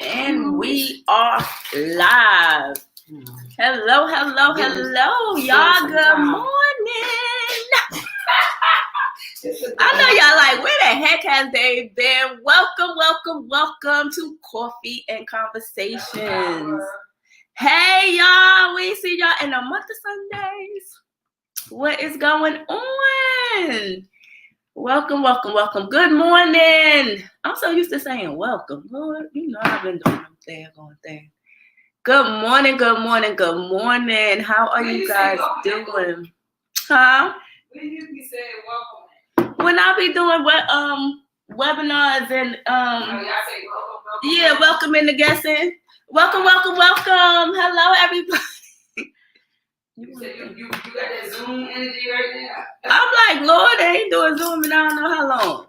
And we are live. Hello. Y'all, good morning. I know y'all like, where the heck has they been? Welcome to Coffee and Conversations. Hey, y'all. We see y'all in a month of Sundays. What is going on? Welcome. Good morning. I'm so used to saying welcome. Lord, you know I've been doing them thing. Good morning. How are you guys doing? Huh? When you be saying welcome? When I be doing webinars and y'all say welcome. Yeah, welcoming the guests in. Welcome. Hello, everybody. You got that Zoom energy right now. I'm like, Lord, they ain't doing Zoom and I don't know how long.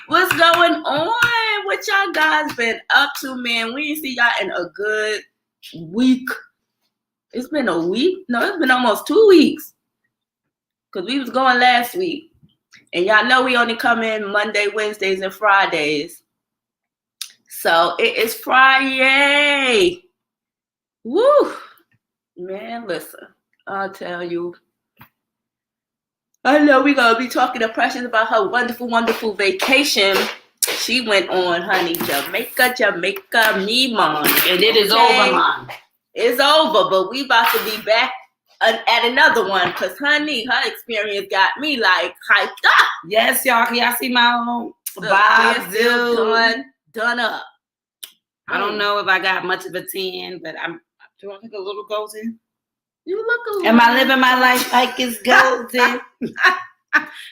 What's going on? What y'all guys been up to, man? We didn't see y'all in a good week. It's been a week? No, it's been almost 2 weeks. Because we was going last week. And y'all know we only come in Monday, Wednesdays, and Fridays. So it is Friday. Woo! Man, listen. I'll tell you. I know we're going to be talking to Precious about her wonderful vacation she went on, honey. Jamaica, me, mom. And it is over, mom. It's over, but we about to be back at another one because, honey, her experience got me, like, hyped up. Yes, y'all. Can y'all see my own vibe? Done up. I don't know if I got much of a 10, but do I look a little golden? You look a little. Am I living my life like it's golden?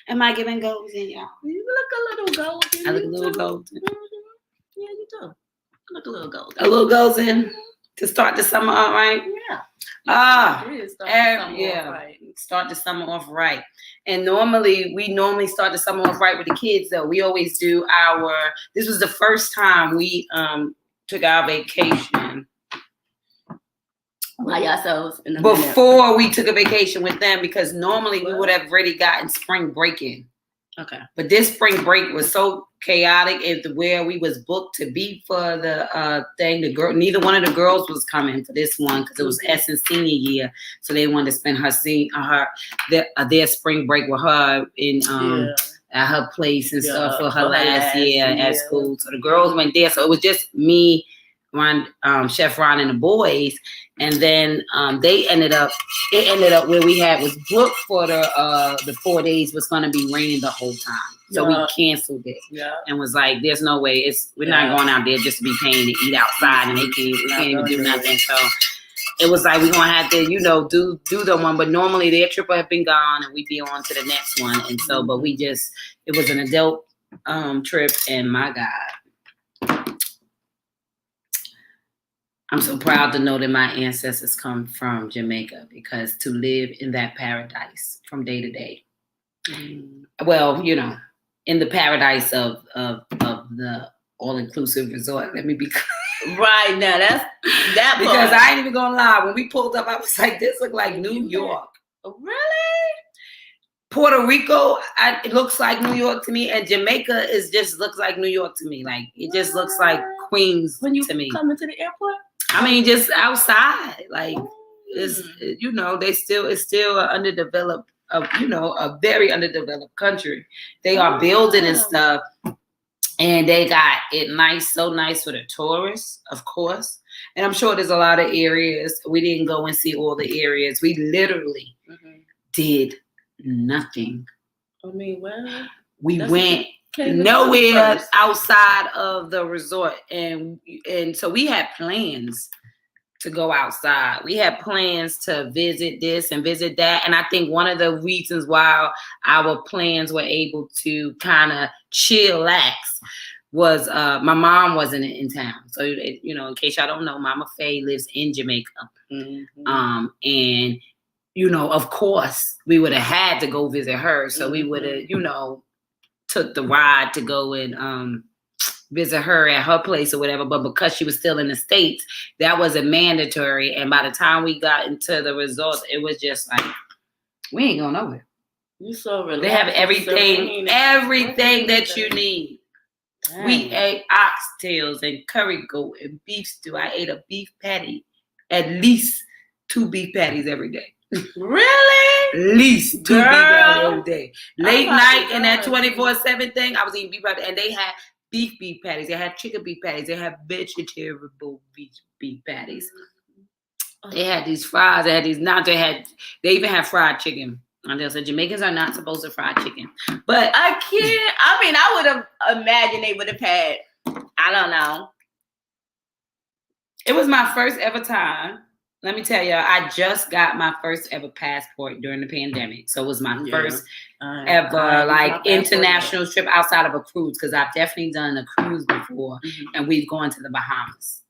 Am I giving golden, y'all? You look a little golden. I look a little golden. Mm-hmm. Yeah, you do. You look a little golden. A little golden to start the summer off right? Yeah. Start the summer off right. And we normally start the summer off right with the kids, though. We always do this was the first time we took our vacation. By yourselves before we took a vacation with them, because normally we would have already gotten spring break in. Okay. But this spring break was so chaotic at where we was booked to be for the thing. Neither one of the girls was coming for this one because it was Essence senior year, so they wanted to spend their spring break with her in at her place and stuff for her last year at school. So the girls went there, so it was just me, Chef Ron, and the boys. And then it ended up where we was booked for the 4 days was going to be raining the whole time. So we canceled it and was like, there's no way we're not going out there just to be paying to eat outside, and we can't even do nothing. So it was like, we're going to have to, do the one. But normally their trip would have been gone and we'd be on to the next one. And so, but it was an adult trip, and my God. I'm so proud to know that my ancestors come from Jamaica, because to live in that paradise from day to day. Well, in the paradise of the all-inclusive resort. Let me be clear. Right now, that's that part. Because I ain't even gonna lie. When we pulled up, I was like, this look like New York. Really? Puerto Rico, it looks like New York to me, and Jamaica just looks like New York to me. Like, it just looks like Queens to me. When you come into the airport? I mean, just outside, like it's still an underdeveloped, a very underdeveloped country. They are building and stuff, and they got it so nice for the tourists, of course. And I'm sure there's a lot of areas. We didn't go and see all the areas. We literally did nothing. I mean, well, we went nowhere outside of the resort, and so we had plans to go outside. We had plans to visit this and visit that, and I think one of the reasons why our plans were able to kind of chillax was my mom wasn't in town. So in case y'all don't know, Mama Faye lives in Jamaica, and of course we would have had to go visit her, so we would have took the ride to go and visit her at her place or whatever. But because she was still in the States, that wasn't mandatory. And by the time we got into the resort, it was just like, we ain't going nowhere. You so relaxed. They have everything that you need. We ate oxtails and curry goat and beef stew. I ate a beef patty, at least 2 beef patties every day. Really? At least 2 beef patties every day. Late night in that 24/7 thing, I was eating beef patties, and they had beef patties. They had chicken beef patties. They had vegetable beef patties. They had these fries. They had these they even had fried chicken. And they said Jamaicans are not supposed to fry chicken. But I can't. I mean, I would have imagined they would have had, I don't know. It was my first ever time. Let me tell you, I just got my first ever passport during the pandemic. So it was my first ever international trip outside of a cruise, because I've definitely done a cruise before, and we've gone to the Bahamas.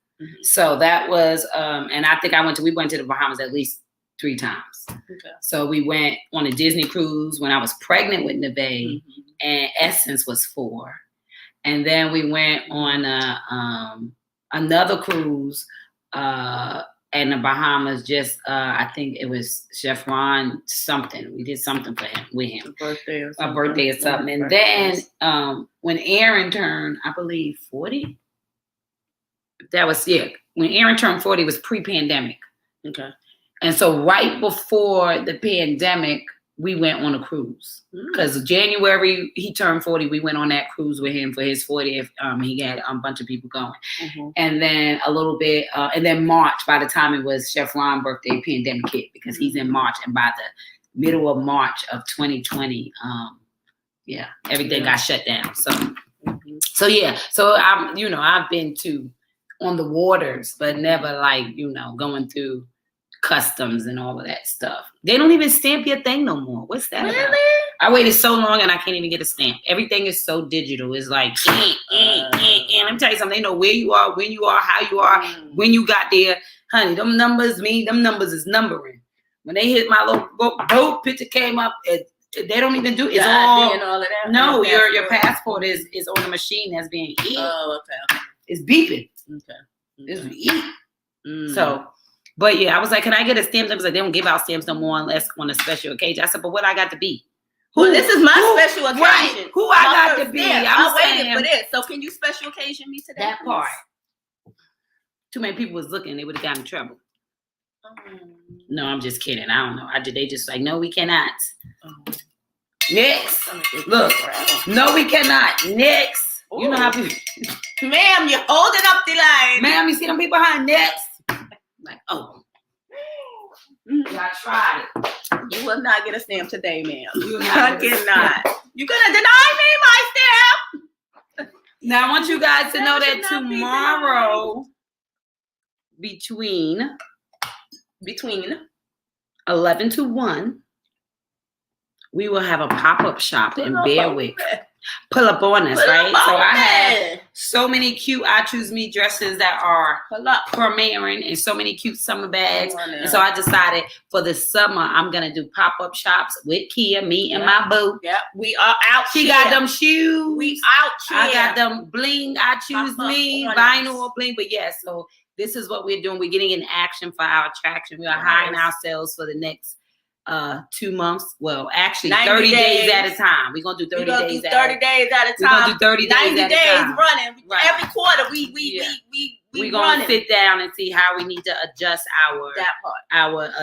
So that was, and I think we went to the Bahamas at least 3 times. Okay. So we went on a Disney cruise when I was pregnant with Neve, and Essence was 4. And then we went on another cruise in the Bahamas. Just I think it was Chef Ron something. We did something for him with him. A birthday or something. And then when Aaron turned, I believe 40. That was when Aaron turned 40, it was pre-pandemic. Okay. And so right before the pandemic, we went on a cruise. Because January, he turned 40. We went on that cruise with him for his 40th. He had a bunch of people going. And then a little bit, and then March, by the time it was Chef Ron's birthday, pandemic hit, because he's in March. And by the middle of March of 2020, everything got shut down. So I've been on the waters, but never going through customs and all of that stuff. They don't even stamp your thing no more. What's that about? I waited so long and I can't even get a stamp. Everything is so digital. It's like, let me tell you something. They know where you are, when you are, how you are, when you got there. Honey, them numbers is numbering. When they hit my little boat picture came up, they don't even do it's all of that. No, your passport is on the machine that's being eaten. Oh, okay. It's beeping. Okay. It's beeping. So, but yeah, I was like, can I get a stamp? I was like, they don't give out stamps no more unless on a special occasion. I said, but what I got to be? This is my special occasion. Right. Who I got to be? I waited for this. So can you special occasion me today? That part. Too many people was looking. They would have gotten in trouble. No, I'm just kidding. I don't know. They just like, no, we cannot. Next. Look. No, we cannot. Next. Ooh. You know how people. Ma'am, you're holding up the line. Ma'am, you see them people behind next? Like, oh. I tried it. You will not get a stamp today, ma'am. I cannot. You're going to deny me my stamp. Now, I want you guys to know that tomorrow, between 11 to 1, we will have a pop-up shop in Bearwick. Pull up on us, right? So I have so many cute I Choose Me dresses that are premiering, and so many cute summer bags. And so I decided for the summer, I'm going to do pop-up shops with Kia, me and my boo. Yep, we are out. She got them shoes. We out here. I got them bling, I Choose Me, vinyl or bling. But yeah, so this is what we're doing. We're getting in action for our attraction. We are hiring ourselves for the next 2 months. Well, actually 30 days at a time. We're gonna do 30 days at a time. We're gonna do 30 days 90 at a days time. Running. Right. Every quarter we're gonna sit down and see how we need to adjust our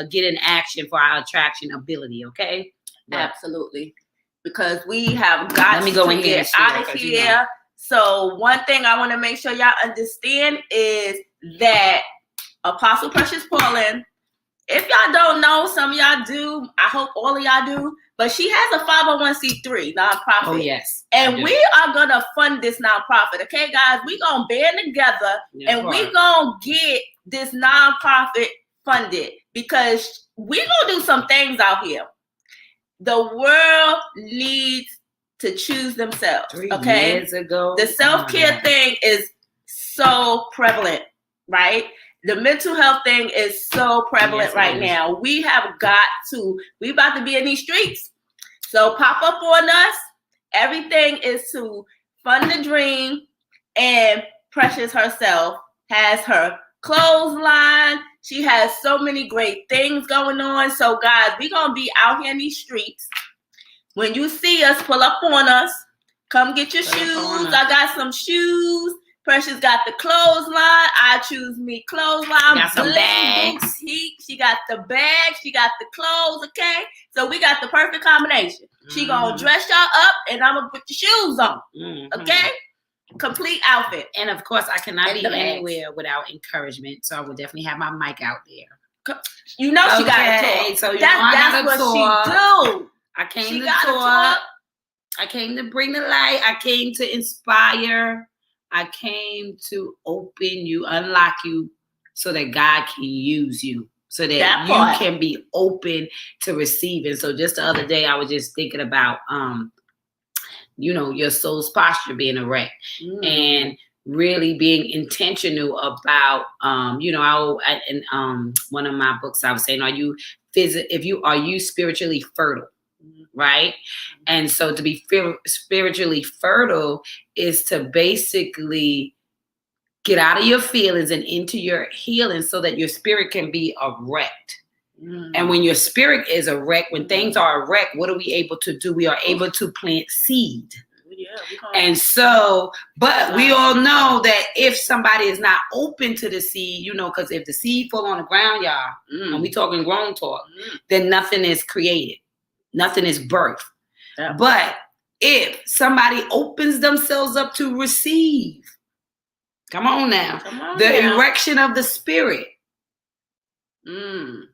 get in action for our attraction ability, okay? Right. Absolutely. Because we have got to go in here get out of here. So one thing I want to make sure y'all understand is that Apostle Precious Portland, if y'all don't know, some of y'all do. I hope all of y'all do. But she has a 501c3 nonprofit. Oh, yes. And we are going to fund this nonprofit. Okay, guys? We're going to band together and we're going to get this nonprofit funded because we're going to do some things out here. The world needs to choose themselves. 3 okay? years ago. The self-care thing is so prevalent, right? The mental health thing is so prevalent right now. We about to be in these streets. So pop up on us. Everything is to fund the dream. And Precious herself has her clothesline. She has so many great things going on. So guys, we're going to be out here in these streets. When you see us, pull up on us. Come get your shoes. I got some shoes. Precious got the clothesline. I choose me clothesline. Got some bags. Boutique. She got the bag. She got the clothes. Okay, so we got the perfect combination. She gonna dress y'all up, and I'm gonna put the shoes on. Okay, complete outfit. And of course, I cannot be anywhere without encouragement. So I will definitely have my mic out there. You know she got a tour. So that's what she do. I came to talk. I came to bring the light. I came to inspire. I came to open you, unlock you, so that God can use you, so that you can be open to receiving. So just the other day, I was just thinking about, your soul's posture being erect and really being intentional about, in one of my books, I was saying, are you spiritually fertile? Right? And so to be spiritually fertile is to basically get out of your feelings and into your healing so that your spirit can be erect. And when your spirit is erect, when things are erect, what are we able to do? We are able to plant seed. And so, but we all know that if somebody is not open to the seed, because if the seed fall on the ground, y'all, and we talking grown talk, then nothing is created. Nothing is birth. Yeah. But if somebody opens themselves up to receive, come on now, erection of the spirit. Come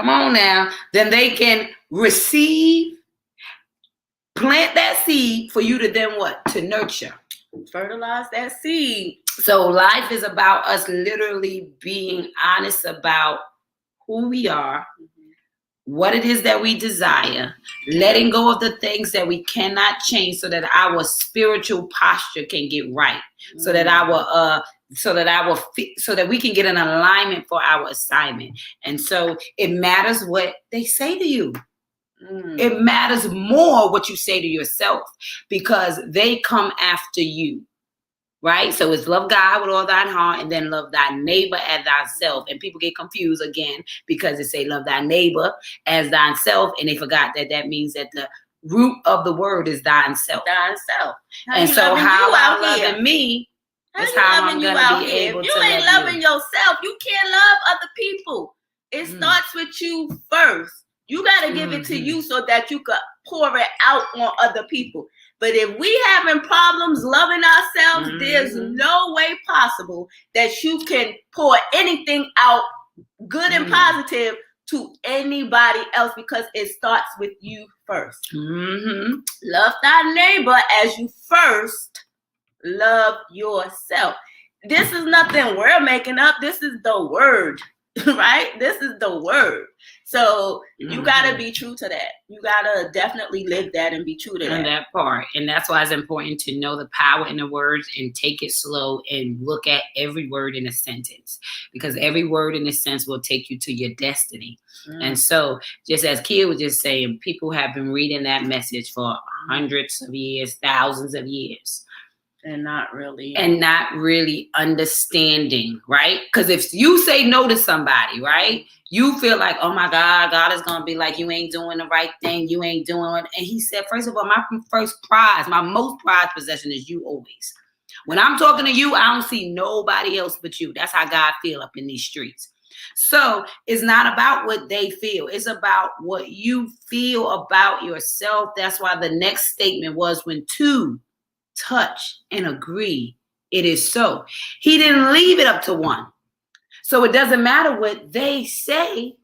on now. Then they can receive, plant that seed for you to then what? To nurture. Fertilize that seed. So life is about us literally being honest about who we are, what it is that we desire, letting go of the things that we cannot change so that our spiritual posture can get right, so that we can get an alignment for our assignment. And so it matters what they say to you. It matters more what you say to yourself, because they come after you. Right? So it's love God with all thine heart and then love thy neighbor as thyself. And people get confused again because they say love thy neighbor as thyself. And they forgot that means that the root of the word is thyself. And so how I'm loving me is how I'm going to be able to love you. If you ain't loving yourself, you can't love other people. It starts with you first. You got to give it to you so that you could pour it out on other people. But if we having problems loving ourselves, there's no way possible that you can pour anything out, good and positive, to anybody else, because it starts with you first. Love thy neighbor as you first love yourself. This is nothing we're making up. This is the word, right? This is the word. So you got to be true to that. You got to definitely live that and be true to that. And that part. And that's why it's important to know the power in the words and take it slow and look at every word in a sentence, because every word in a sentence will take you to your destiny. And so just as Kia was just saying, people have been reading that message for hundreds of years, thousands of years. And not really understanding, right? Because if you say no to somebody, right, you feel like, oh my God, God is going to be like, you ain't doing the right thing. You ain't doing it. And he said, first of all, my most prized possession is you always. When I'm talking to you, I don't see nobody else but you. That's how God feel up in these streets. So it's not about what they feel. It's about what you feel about yourself. That's why the next statement was, when two touch and agree, it is so. He didn't leave it up to one. So it doesn't matter what they say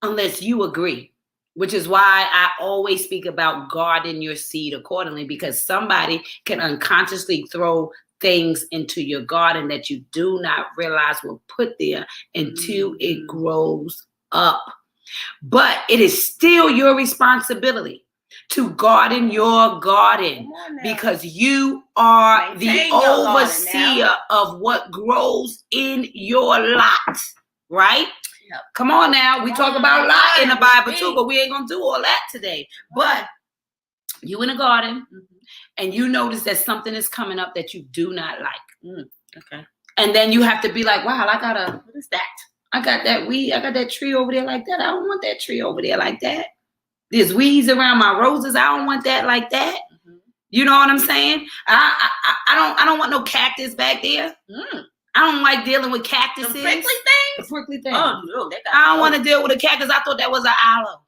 unless you agree, which is why I always speak about guarding your seed accordingly, because somebody can unconsciously throw things into your garden that you do not realize were put there until it grows up. But it is still your responsibility to garden your garden, because you are the overseer of what grows in your lot, right? Yep. Come on now. We talk about lot in the Bible too, but we ain't going to do all that today. But you in a garden and you notice that something is coming up that you do not like. Okay. And then you have to be like, wow, what is that? I got that weed. I got that tree over there like that. I don't want that tree over there like that. There's weeds around my roses. I don't want that like that. You know what I'm saying? I don't want no cactus back there. I don't like dealing with cactuses. The prickly things? The prickly things. Oh no, I don't want to deal with a cactus. I thought that was an aloe.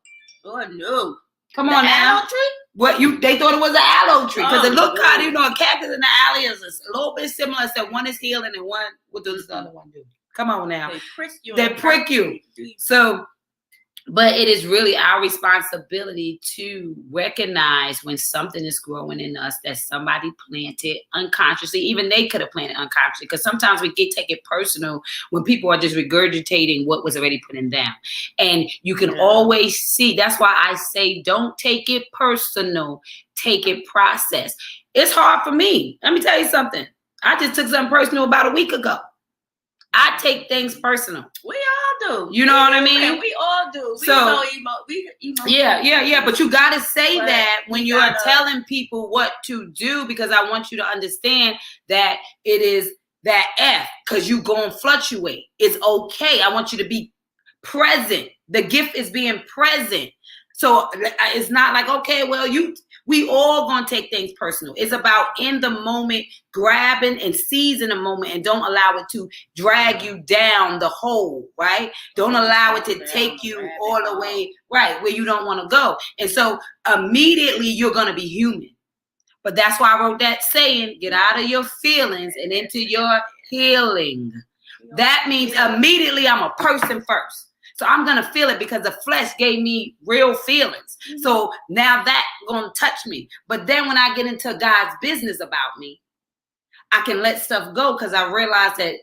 Oh no. Come on now. Aloe tree? What they thought it was an aloe tree because it looked kind of, no. you know, a cactus and an aloe is a little bit similar, except one is healing and one, what does the other one do? Come on now. They prick you. So, but it is really our responsibility to recognize when something is growing in us that somebody planted unconsciously. Even they could have planted unconsciously, because sometimes we take it personal when people are just regurgitating what was already put in them. And you can always see, that's why I say don't take it personal, take it process. It's hard for me. Let me tell you something. I just took something personal about a week ago. I take things personal. We all do. You know what I mean? We all do. We emo. Yeah. But you got to say that when you are telling people what to do, because I want you to understand that it is that F, because you going to fluctuate. It's okay. I want you to be present. The gift is being present. So it's not like, okay, well, we all gonna take things personal. It's about in the moment, grabbing and seizing the moment, and don't allow it to drag you down the hole, right? Don't allow it to take you all the way, right, where you don't want to go. And so immediately you're gonna be human. But that's why I wrote that saying, get out of your feelings and into your healing. That means immediately I'm a person first. So I'm going to feel it because the flesh gave me real feelings. So now that's going to touch me. But then when I get into God's business about me, I can let stuff go because I realize that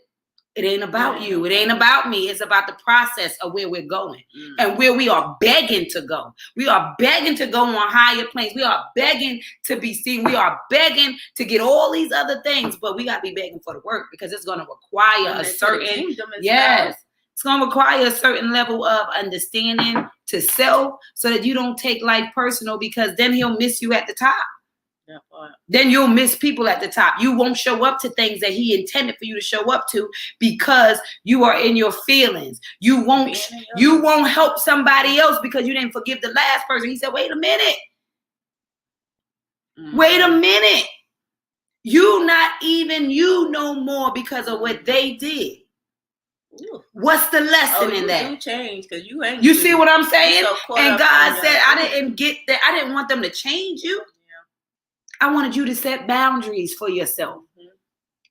it ain't about you. It ain't about me. It's about the process of where we're going and where we are begging to go. We are begging to go on higher planes. We are begging to be seen. We are begging to get all these other things, but we got to be begging for the work because it's going to require a certain, it's going to require a certain level of understanding to self so that you don't take life personal, because then he'll miss you at the top. Then you'll miss people at the top. You won't show up to things that he intended for you to show up to because you are in your feelings. You won't help somebody else because you didn't forgive the last person. He said, wait a minute. Wait a minute. You not even you no more because of what they did. What's the lesson in that? You change because you ain't. You see what I'm saying? So and God said, I didn't get that. I didn't want them to change you. I wanted you to set boundaries for yourself.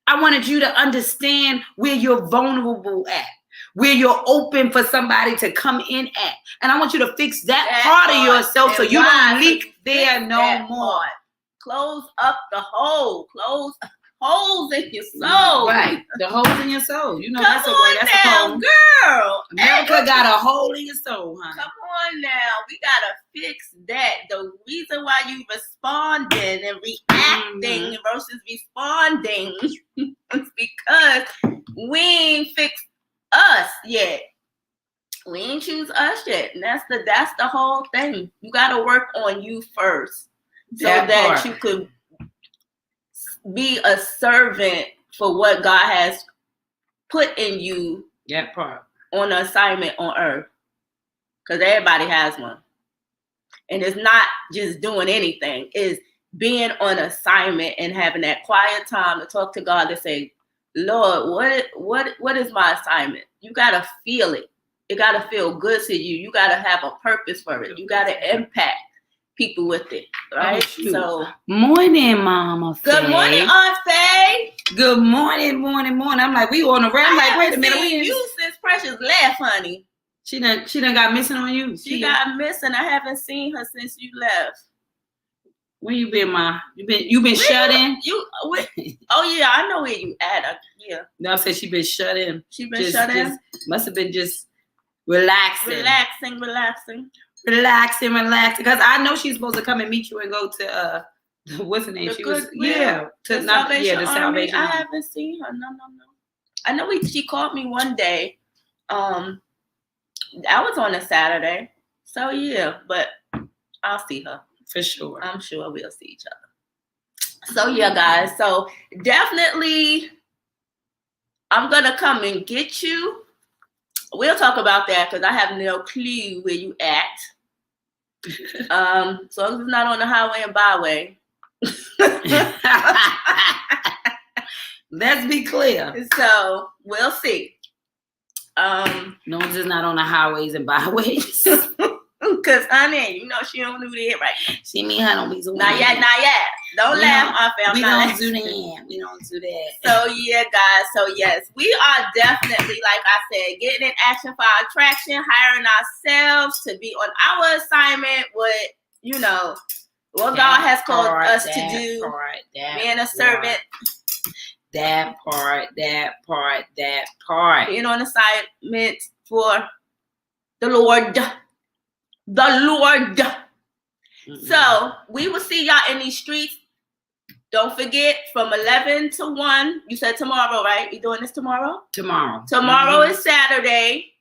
I wanted you to understand where you're vulnerable at, where you're open for somebody to come in at. And I want you to fix that part of yourself so you don't leak there no more. Close up the hole. Close holes in your soul. Right. The holes in your soul. You know, Come that's a way. That's now, a poem. Girl. America got a hole in your soul, honey. Come on now. We got to fix that. The reason why you responding and reacting versus responding is because we ain't fixed us yet. We ain't choose us yet. And that's the whole thing. You got to work on you first so that you could be a servant for what God has put in you. That part. On an assignment on earth. Because everybody has one. And it's not just doing anything. It's being on assignment and having that quiet time to talk to God and say, Lord, what is my assignment? You got to feel it. It got to feel good to you. You got to have a purpose for it. You got to impact people with it, right? So, morning, Mama Faye. Good morning, Aunt Faye. Good morning. I'm like, we on the ram. Like, wait a minute. You since Precious left, honey. She done got missing on you. She got missing. I haven't seen her since you left. Where you been, Ma? You been shut in? Oh yeah, I know where you at. Yeah. No, I said she been shut in. She been shut in. Must have been just relaxing. Relaxing, because I know she's supposed to come and meet you and go to what's her name? The Salvation Army. I haven't seen her. No. I know she called me one day. I was on a Saturday, so yeah, but I'll see her for sure. I'm sure we'll see each other. So yeah, guys. So definitely, I'm gonna come and get you. We'll talk about that because I have no clue where you at. So it's not on the highway and byway. Let's be clear. So we'll see. No one's just not on the highways and byways. Cause honey, you know she don't do that right. See me, I don't be so. Not yet. Don't laugh, Aunt Faye. We don't do that. We don't do that. So yeah, guys. So yes, we are definitely, like I said, getting in action for our attraction, hiring ourselves to be on our assignment. What God has called us to do, being a servant. That part. Being on assignment for the Lord. Mm-hmm. So we will see y'all in these streets. Don't forget, from 11 to 1. You said tomorrow, right? You doing this tomorrow? Tomorrow. Tomorrow is Saturday.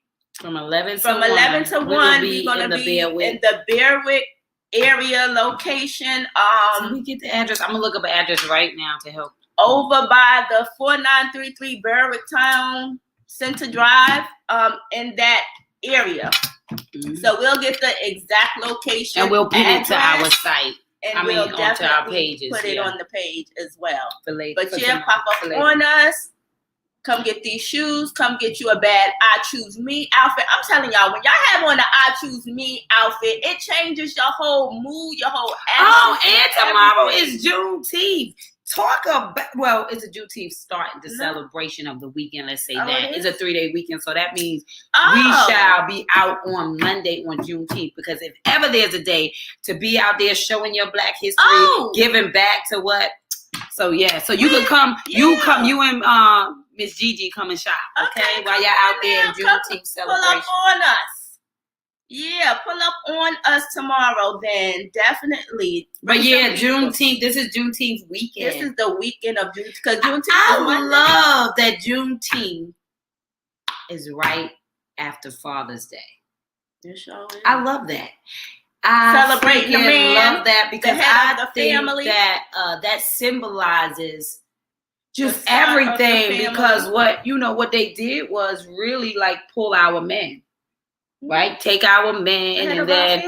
From 11 to 1, we're going to be in the Bearwick area location. So we get the address. I'm going to look up an address right now to help. Over by the 4933 Berwick Town Center Drive, in that area. Mm-hmm. So we'll get the exact location and we'll put it to our site. And we'll onto our pages. Put it on the page as well. But yeah, pop up on us. Come get these shoes. Come get you a bad I Choose Me outfit. I'm telling y'all, when y'all have on the I Choose Me outfit, it changes your whole mood, your whole attitude. And tomorrow is Juneteenth. Talk about, well, it's a Juneteenth starting the celebration of the weekend. Let's say that. It's a 3-day weekend. So that means we shall be out on Monday on Juneteenth. Because if ever there's a day to be out there showing your Black history, giving back to what. So yeah, so you can come, you and Miss Gigi come and shop, okay? While y'all out there in Juneteenth celebration. Pull up on us. Yeah, pull up on us tomorrow then, definitely. But yeah, Juneteenth, this is Juneteenth weekend. This is the weekend of Juneteenth. Because Juneteenth I love that Juneteenth is right after Father's Day. It sure is. I love that. I celebrate the man, love that because I think family. that symbolizes just everything. Because what they did was really like pull our men. Right, take our men and then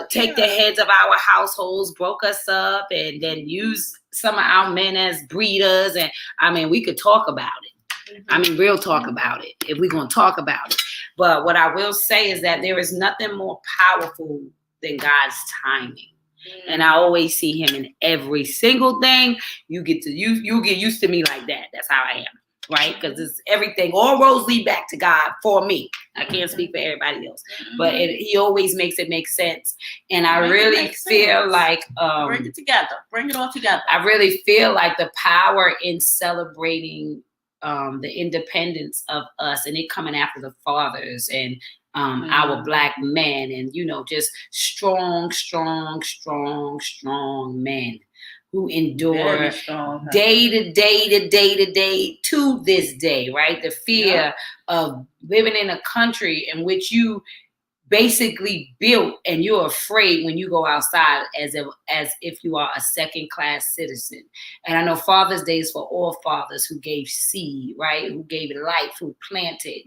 take the heads of our households, broke us up, and then use some of our men as breeders. And I mean, we could talk about it. Mm-hmm. I mean, real talk about it if we're going to talk about it. But what I will say is that there is nothing more powerful than God's timing. Mm-hmm. And I always see him in every single thing. You get used to me like that. That's how I am. Right? Because it's everything. All roads lead back to God for me. I can't speak for everybody else. But he always makes it make sense. And I really feel like... bring it together. Bring it all together. I really feel like the power in celebrating the independence of us and it coming after the fathers and our Black men and, just strong men. Who endure day to day to this day, right? The fear of living in a country in which you basically built and you're afraid when you go outside as if you are a second-class citizen. And I know Father's Day is for all fathers who gave seed, right? Who gave life, who planted,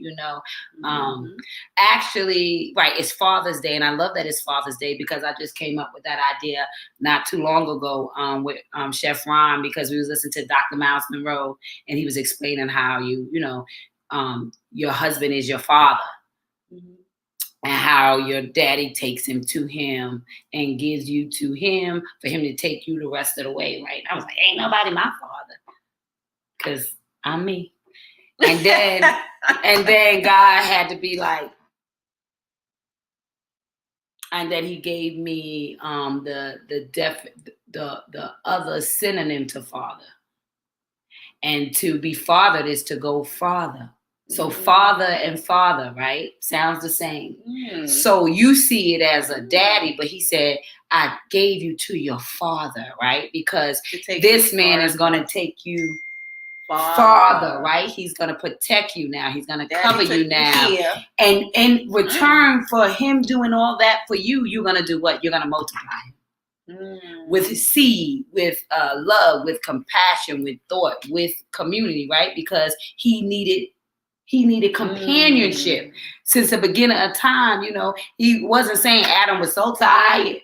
Actually, right, it's Father's Day. And I love that it's Father's Day because I just came up with that idea not too long ago with Chef Ron because we was listening to Dr. Miles Monroe and he was explaining how your husband is your father. Mm-hmm. And how your daddy takes him to him and gives you to him for him to take you the rest of the way, right? I was like, ain't nobody my father. Because I'm me. And then God had to be like, and then he gave me the other synonym to father. And to be fathered is to go farther. So father and father, right? Sounds the same. So you see it as a daddy, but he said, I gave you to your father, right? Because this man is going to take you farther, right? He's going to protect you now. He's going to cover you now. And in return for him doing all that for you, you're going to do what? You're going to multiply him. With seed, with love, with compassion, with thought, with community, right? Because he needed companionship since the beginning of time. He wasn't saying Adam was so tired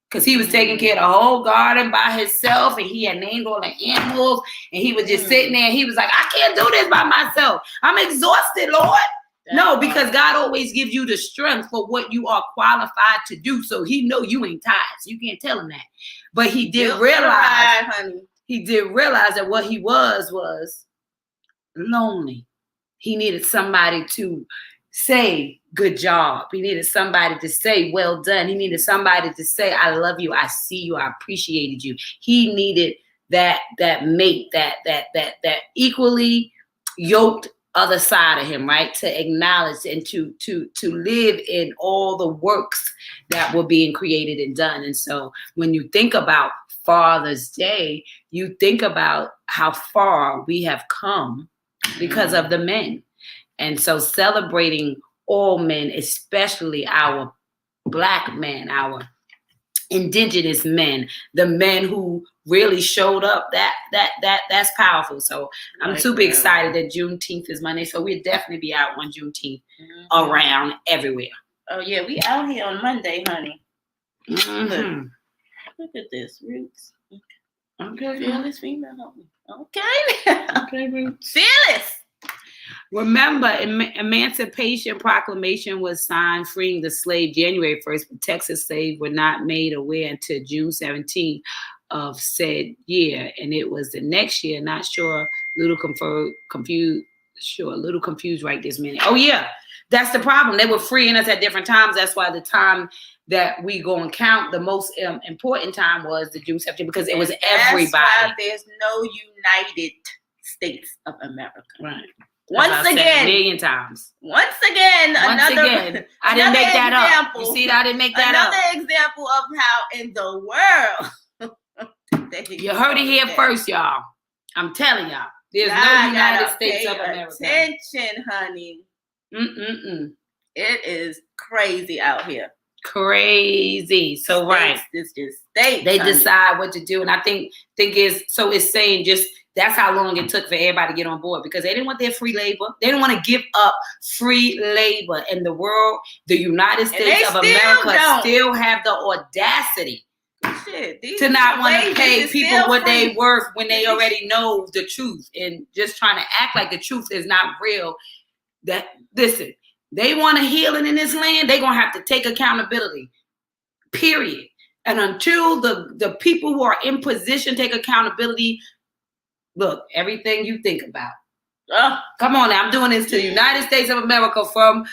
Because he was taking care of the whole garden by himself, and he had named all the animals, and he was just sitting there, and he was like, I can't do this by myself. I'm exhausted, Lord. No, because God always gives you the strength for what you are qualified to do. So he know you ain't tired. So you can't tell him that. But he did realize, he did realize that what he was lonely. He needed somebody to say, good job. He needed somebody to say, well done. He needed somebody to say, I love you. I see you. I appreciated you. He needed that mate, that equally yoked other side of him, right? To acknowledge and to live in all the works that were being created and done. And so when you think about Father's Day, you think about how far we have come because of the men. And so celebrating all men, especially our Black men, our indigenous men, the men who really showed up, that's powerful. So I'm super excited that Juneteenth is Monday. So we'll definitely be out on Juneteenth around everywhere. Oh yeah, we out here on Monday, honey. Look at this, Roots. Okay. Fearless female, homie. Okay. Okay, Roots. Fearless. Remember, Emancipation Proclamation was signed freeing the slave January 1st, but Texas slaves were not made aware until June 17th of said year. And it was the next year, not sure, little confused right this minute. Oh yeah, that's the problem. They were freeing us at different times. That's why the time that we go and count, the most important time was the June 17th, because it was everybody. That's why there's no United States of America. Right. Once again, a million times. Once again, I didn't make that up. You see, I didn't make that up. Another example of how in the world you heard it here first, y'all. I'm telling y'all, there's no United States of America. Attention, honey. It is crazy out here. Crazy. So states, it's just states. They decide what to do, and I think it's saying just. That's how long it took for everybody to get on board, because they didn't want their free labor. They didn't want to give up free labor. In the world, the United States of America still have the audacity to not want to pay people what they worth when they already know the truth, and just trying to act like the truth is not real. Listen, they want a healing in this land, they're going to have to take accountability, period. And until the people who are in position take accountability, look, everything you think about. Come on now, I'm doing this to the United States of America from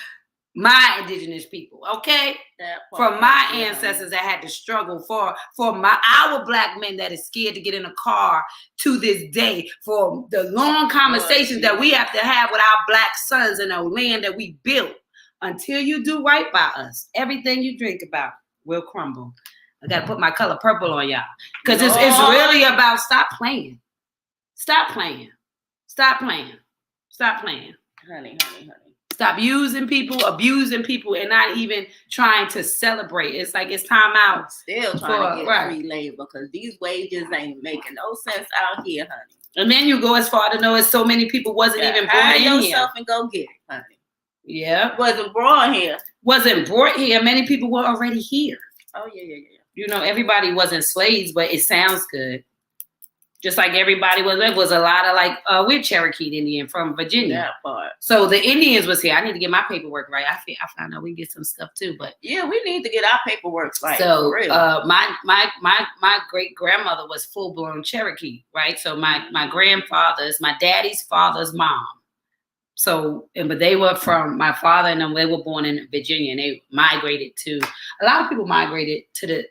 my indigenous people, okay? From my ancestors that had to struggle, for our Black men that is scared to get in a car to this day, for the long conversations that we have to have with our Black sons in the land that we built. Until you do right by us, everything you drink about will crumble. I got to put my color purple on y'all, because it's really about stop playing. Stop playing. Stop playing. Stop playing. Honey. Stop using people, abusing people, and not even trying to celebrate. It's like it's time out. Still trying to get free labor, because these wages ain't making no sense out here, honey. And then you go as far to know as so many people wasn't even born in here. And go get it, honey. Yeah. Wasn't brought here. Wasn't brought here. Many people were already here. Oh, yeah. You know, everybody wasn't slaves, but it sounds good. Just like everybody was a lot of like we're Cherokee Indian from Virginia. That part. So the Indians was here. I need to get my paperwork right. I found out we can get some stuff too, but yeah, we need to get our paperwork right. So my great grandmother was full blown Cherokee, right? So my grandfather's, my daddy's father's mom. So but they were from my father and them. They were born in Virginia, and they migrated to. A lot of people migrated to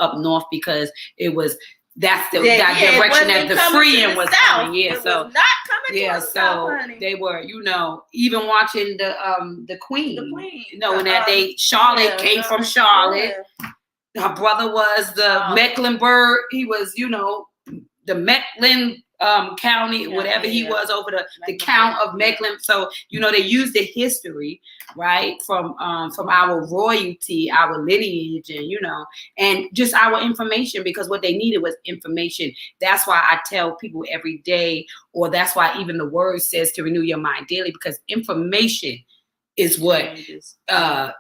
up north because it was. That's that direction that the freeing was coming. Yeah, so was not coming to the south, honey. They were, even watching the Queen. The Queen. Knowing that Charlotte came from Charlotte. Yeah. Her brother was the Mecklenburg. He was, the Mecklen county, whatever he was over the count of Mecklen. So, they use the history, right, from our royalty, our lineage, and just our information, because what they needed was information. That's why I tell people every day, or that's why even the word says to renew your mind daily, because information is what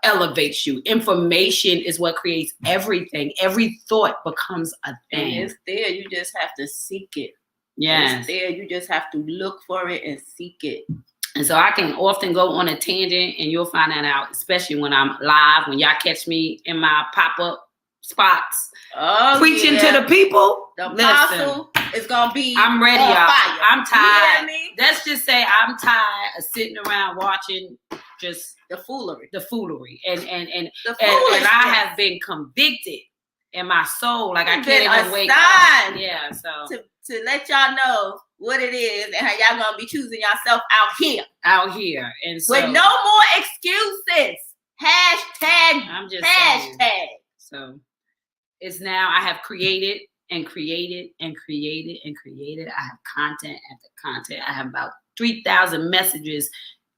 elevates you. Information is what creates everything. Every thought becomes a thing. And it's there. You just have to seek it. Yes. It's there. You just have to look for it and seek it. And so I can often go on a tangent, and you'll find that out, especially when I'm live, when y'all catch me in my pop-up spots, preaching to the people. The apostle is going to be I'm ready, y'all. Fire. I'm tired. You know Let's just say I'm tired of sitting around watching just the foolery. And I have been convicted in my soul. Like I can't even wake up. Yeah, so to let y'all know what it is and how y'all gonna be choosing yourself out here. And so with no more excuses. Hashtag. I'm just hashtag. Saying. So it's now I have created and created and created and created. I have content after content. I have about 3,000 messages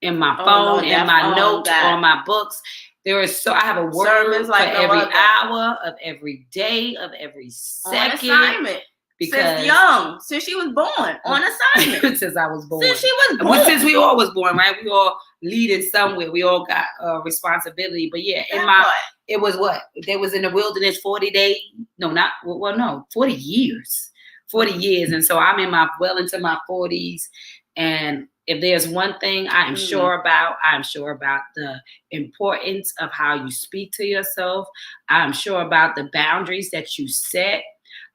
in my phone, in my notes, on my books. There is I have a word like for every hour of every day of every second. On assignment. Because since she was born, on assignment. Since I was born. Since she was born. Since we all was born, right? We all leading somewhere. We all got responsibility. But yeah, it was what? They was in the wilderness 40 days. No, 40 years. 40 years. And so I'm into my 40s. And if there's one thing I am sure about the importance of how you speak to yourself. I'm sure about the boundaries that you set.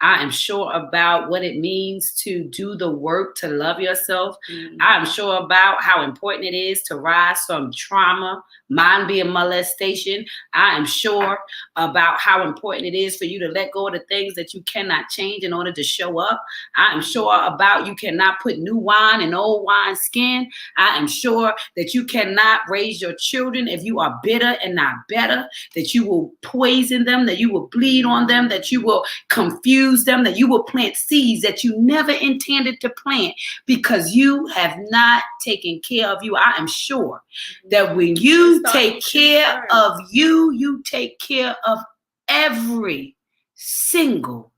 I am sure about what it means to do the work to love yourself. I'm sure about how important it is to rise from trauma, mine being molestation. I am sure about how important it is for you to let go of the things that you cannot change in order to show up. I am sure about you cannot put new wine in old wine skin. I am sure that you cannot raise your children if you are bitter and not better, that you will poison them, that you will bleed on them, that you will confuse them, that you will plant seeds that you never intended to plant because you have not taken care of you. I am sure that when you take care of you, you take care of every single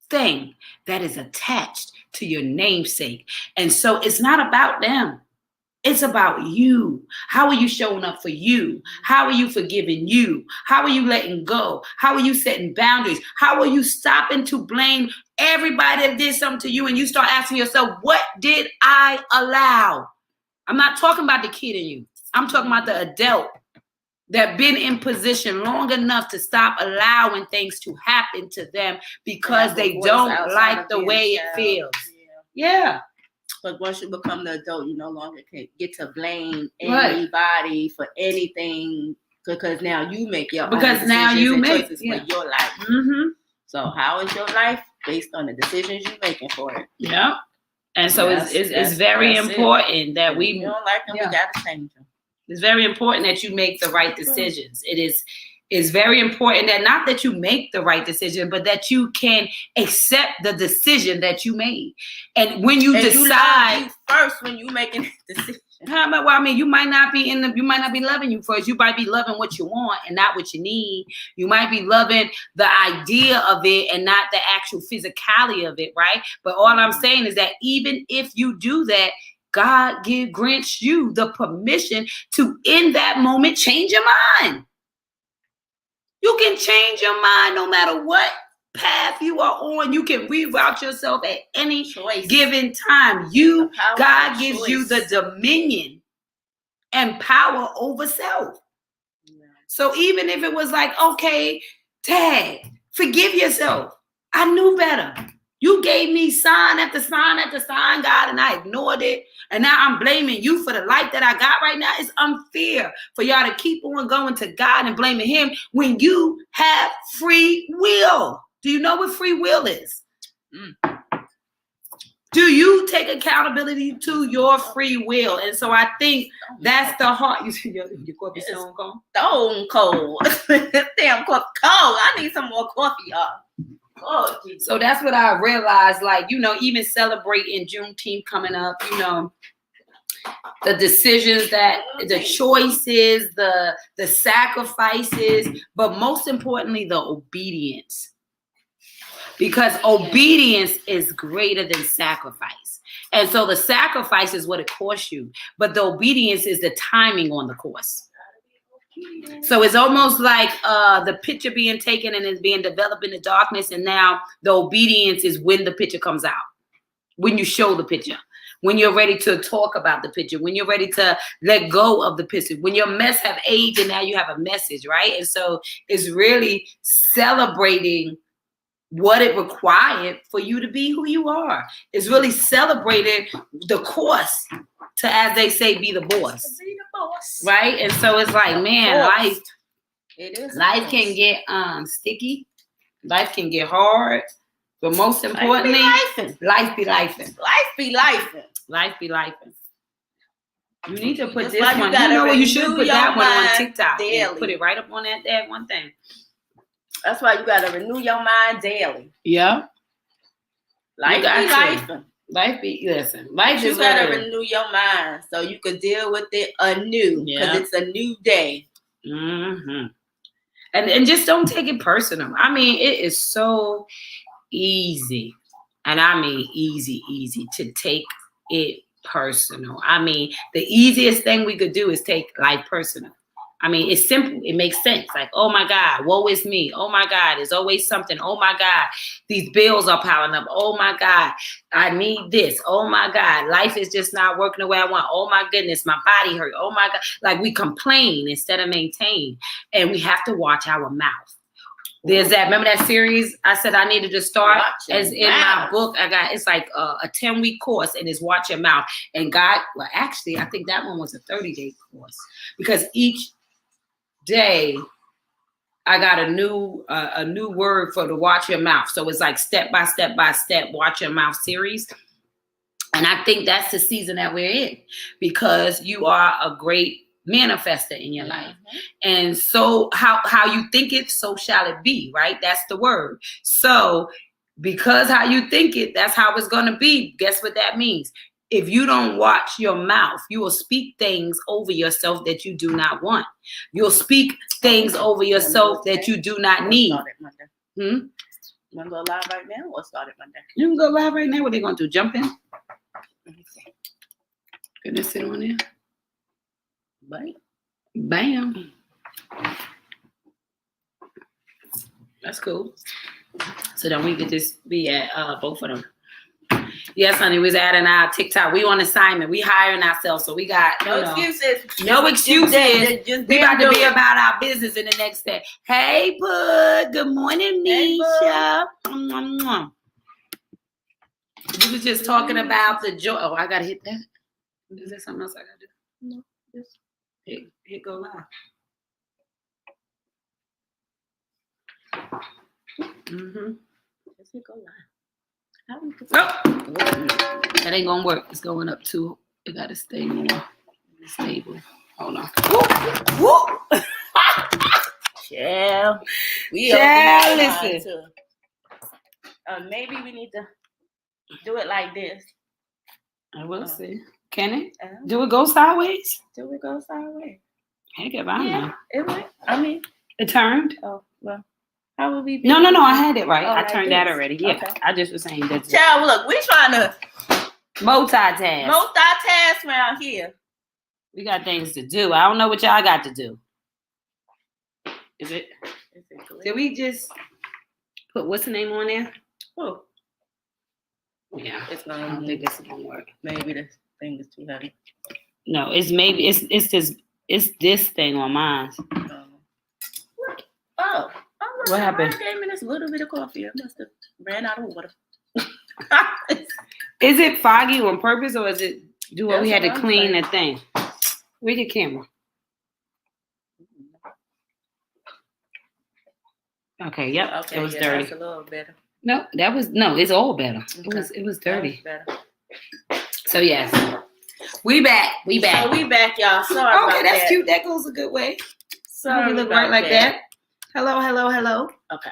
thing that is attached to your namesake. And so it's not about them. It's about you. How are you showing up for you? How are you forgiving you? How are you letting go? How are you setting boundaries? How are you stopping to blame everybody that did something to you and you start asking yourself, what did I allow? I'm not talking about the kid in you. I'm talking about the adult that been in position long enough to stop allowing things to happen to them because they don't like the way it feels. Yeah. But once you become the adult, you no longer can get to blame anybody for anything because now you make your own decisions and choices for your life. Mm-hmm. So how is your life based on the decisions you're making for it? Yeah. And so it's very important that if you don't like them, we gotta change them. It's very important that you make the right decisions. It's very important that not that you make the right decision, but that you can accept the decision that you made. And when you decide you first when you making a decision. Well, I mean, you might not be loving you first. You might be loving what you want and not what you need. You might be loving the idea of it and not the actual physicality of it, right? But all I'm saying is that even if you do that, God grants you the permission to, in that moment, change your mind. You can change your mind no matter what path you are on. You can reroute yourself at any given time. God gives you the dominion and power over self. Yeah. So even if it was like, okay, Dad, forgive yourself. I knew better. You gave me sign after sign after sign, God, and I ignored it. And now I'm blaming you for the life that I got right now. It's unfair for y'all to keep on going to God and blaming him when you have free will. Do you know what free will is? Do you take accountability to your free will? And so I think that's the heart. You see your coffee stone cold? Stone cold. Damn coffee cold. I need some more coffee, y'all. Oh, so that's what I realized, like, even celebrating Juneteenth coming up, the decisions the choices, the sacrifices, but most importantly, the obedience. Because obedience is greater than sacrifice. And so the sacrifice is what it costs you, but the obedience is the timing on the course. So it's almost like the picture being taken and it's being developed in the darkness, and now the obedience is when the picture comes out, when you show the picture, when you're ready to talk about the picture, when you're ready to let go of the picture, when your mess have aged and now you have a message, right? And so it's really celebrating what it required for you to be who you are. It's really celebrating the course to, as they say, be the boss. Be the boss. Right? And so it's like, man, life can get sticky. Life can get hard. But most importantly, life be lifing. Life be lifing. You need to put this one. You know what? You should put that one on TikTok. Daily. Put it right up on that one thing. That's why you gotta renew your mind daily. Yeah. Life be lifing. Life you gotta renew your mind so you can deal with it anew. Because it's a new day. Mm-hmm. And just don't take it personal. I mean, it is so easy, and I mean easy to take it personal. I mean, the easiest thing we could do is take life personal. I mean, it's simple. It makes sense. Like, oh my God, woe is me. Oh my God, there's always something. Oh my God, these bills are piling up. Oh my God, I need this. Oh my God, life is just not working the way I want. Oh my goodness, my body hurt. Oh my God. Like, we complain instead of maintain. And we have to watch our mouth. There's that. Remember that series I said I needed to start? As in my book, it's like a 10-week course, and it's watch your mouth. And God, well, actually, I think that one was a 30-day course, because each day I got a new word for the watch your mouth. So it's like step by step watch your mouth series. And I think that's the season that we're in, because you are a great manifester in your life. And so how you think it, so shall it be, right? That's the word. So because how you think it, that's how it's going to be. Guess what that means? If you don't watch your mouth, you will speak things over yourself that you do not want. You'll speak things over yourself that you do not need. You want to go live right now or start it Monday? You can go live right now. What are they going to do? Jump in? Can they sit on there? Bam. That's cool. So then we could just be at both of them. Yes, honey, we was adding our TikTok. We on assignment. We hiring ourselves, so we got no excuses. No excuses. We about to be about our business in the next day. Hey, Pud. Good morning, Nisha. We was just talking about the joy. Oh, I gotta hit that. Is there something else I gotta do? No. Just hit go live. Just hit go live. That ain't gonna work. It's going up too. It gotta stay more stable. Hold on. Woo! Yeah. Listen. Maybe we need to do it like this. I will see. Can it? Do it go sideways? Do it go sideways? Heck if I know. It went. I mean, it turned. Oh well. How would we be? No. I had it right. I like turned that already. Yeah. Okay. I just was saying that. Child, look, we trying to multitask around here. We got things to do. I don't know what y'all got to do. Is it Did we just put what's the name on there? Oh. Yeah. It's gonna. I don't think this is gonna work. Maybe this thing is too heavy. No, it's this thing on mine. Oh. What happened? I gave me this little bit of coffee. I must have ran out of water. Is it foggy on purpose, or is it we had to clean the thing? Where's your camera? Okay, yep. Okay, it was dirty. That's a little better. No, it's all better. Okay. It was dirty. Better. So yes. We back. So we back, y'all. Sorry about that. Okay, that's cute. That goes a good way. Sorry, we look right like that. Hello. Okay.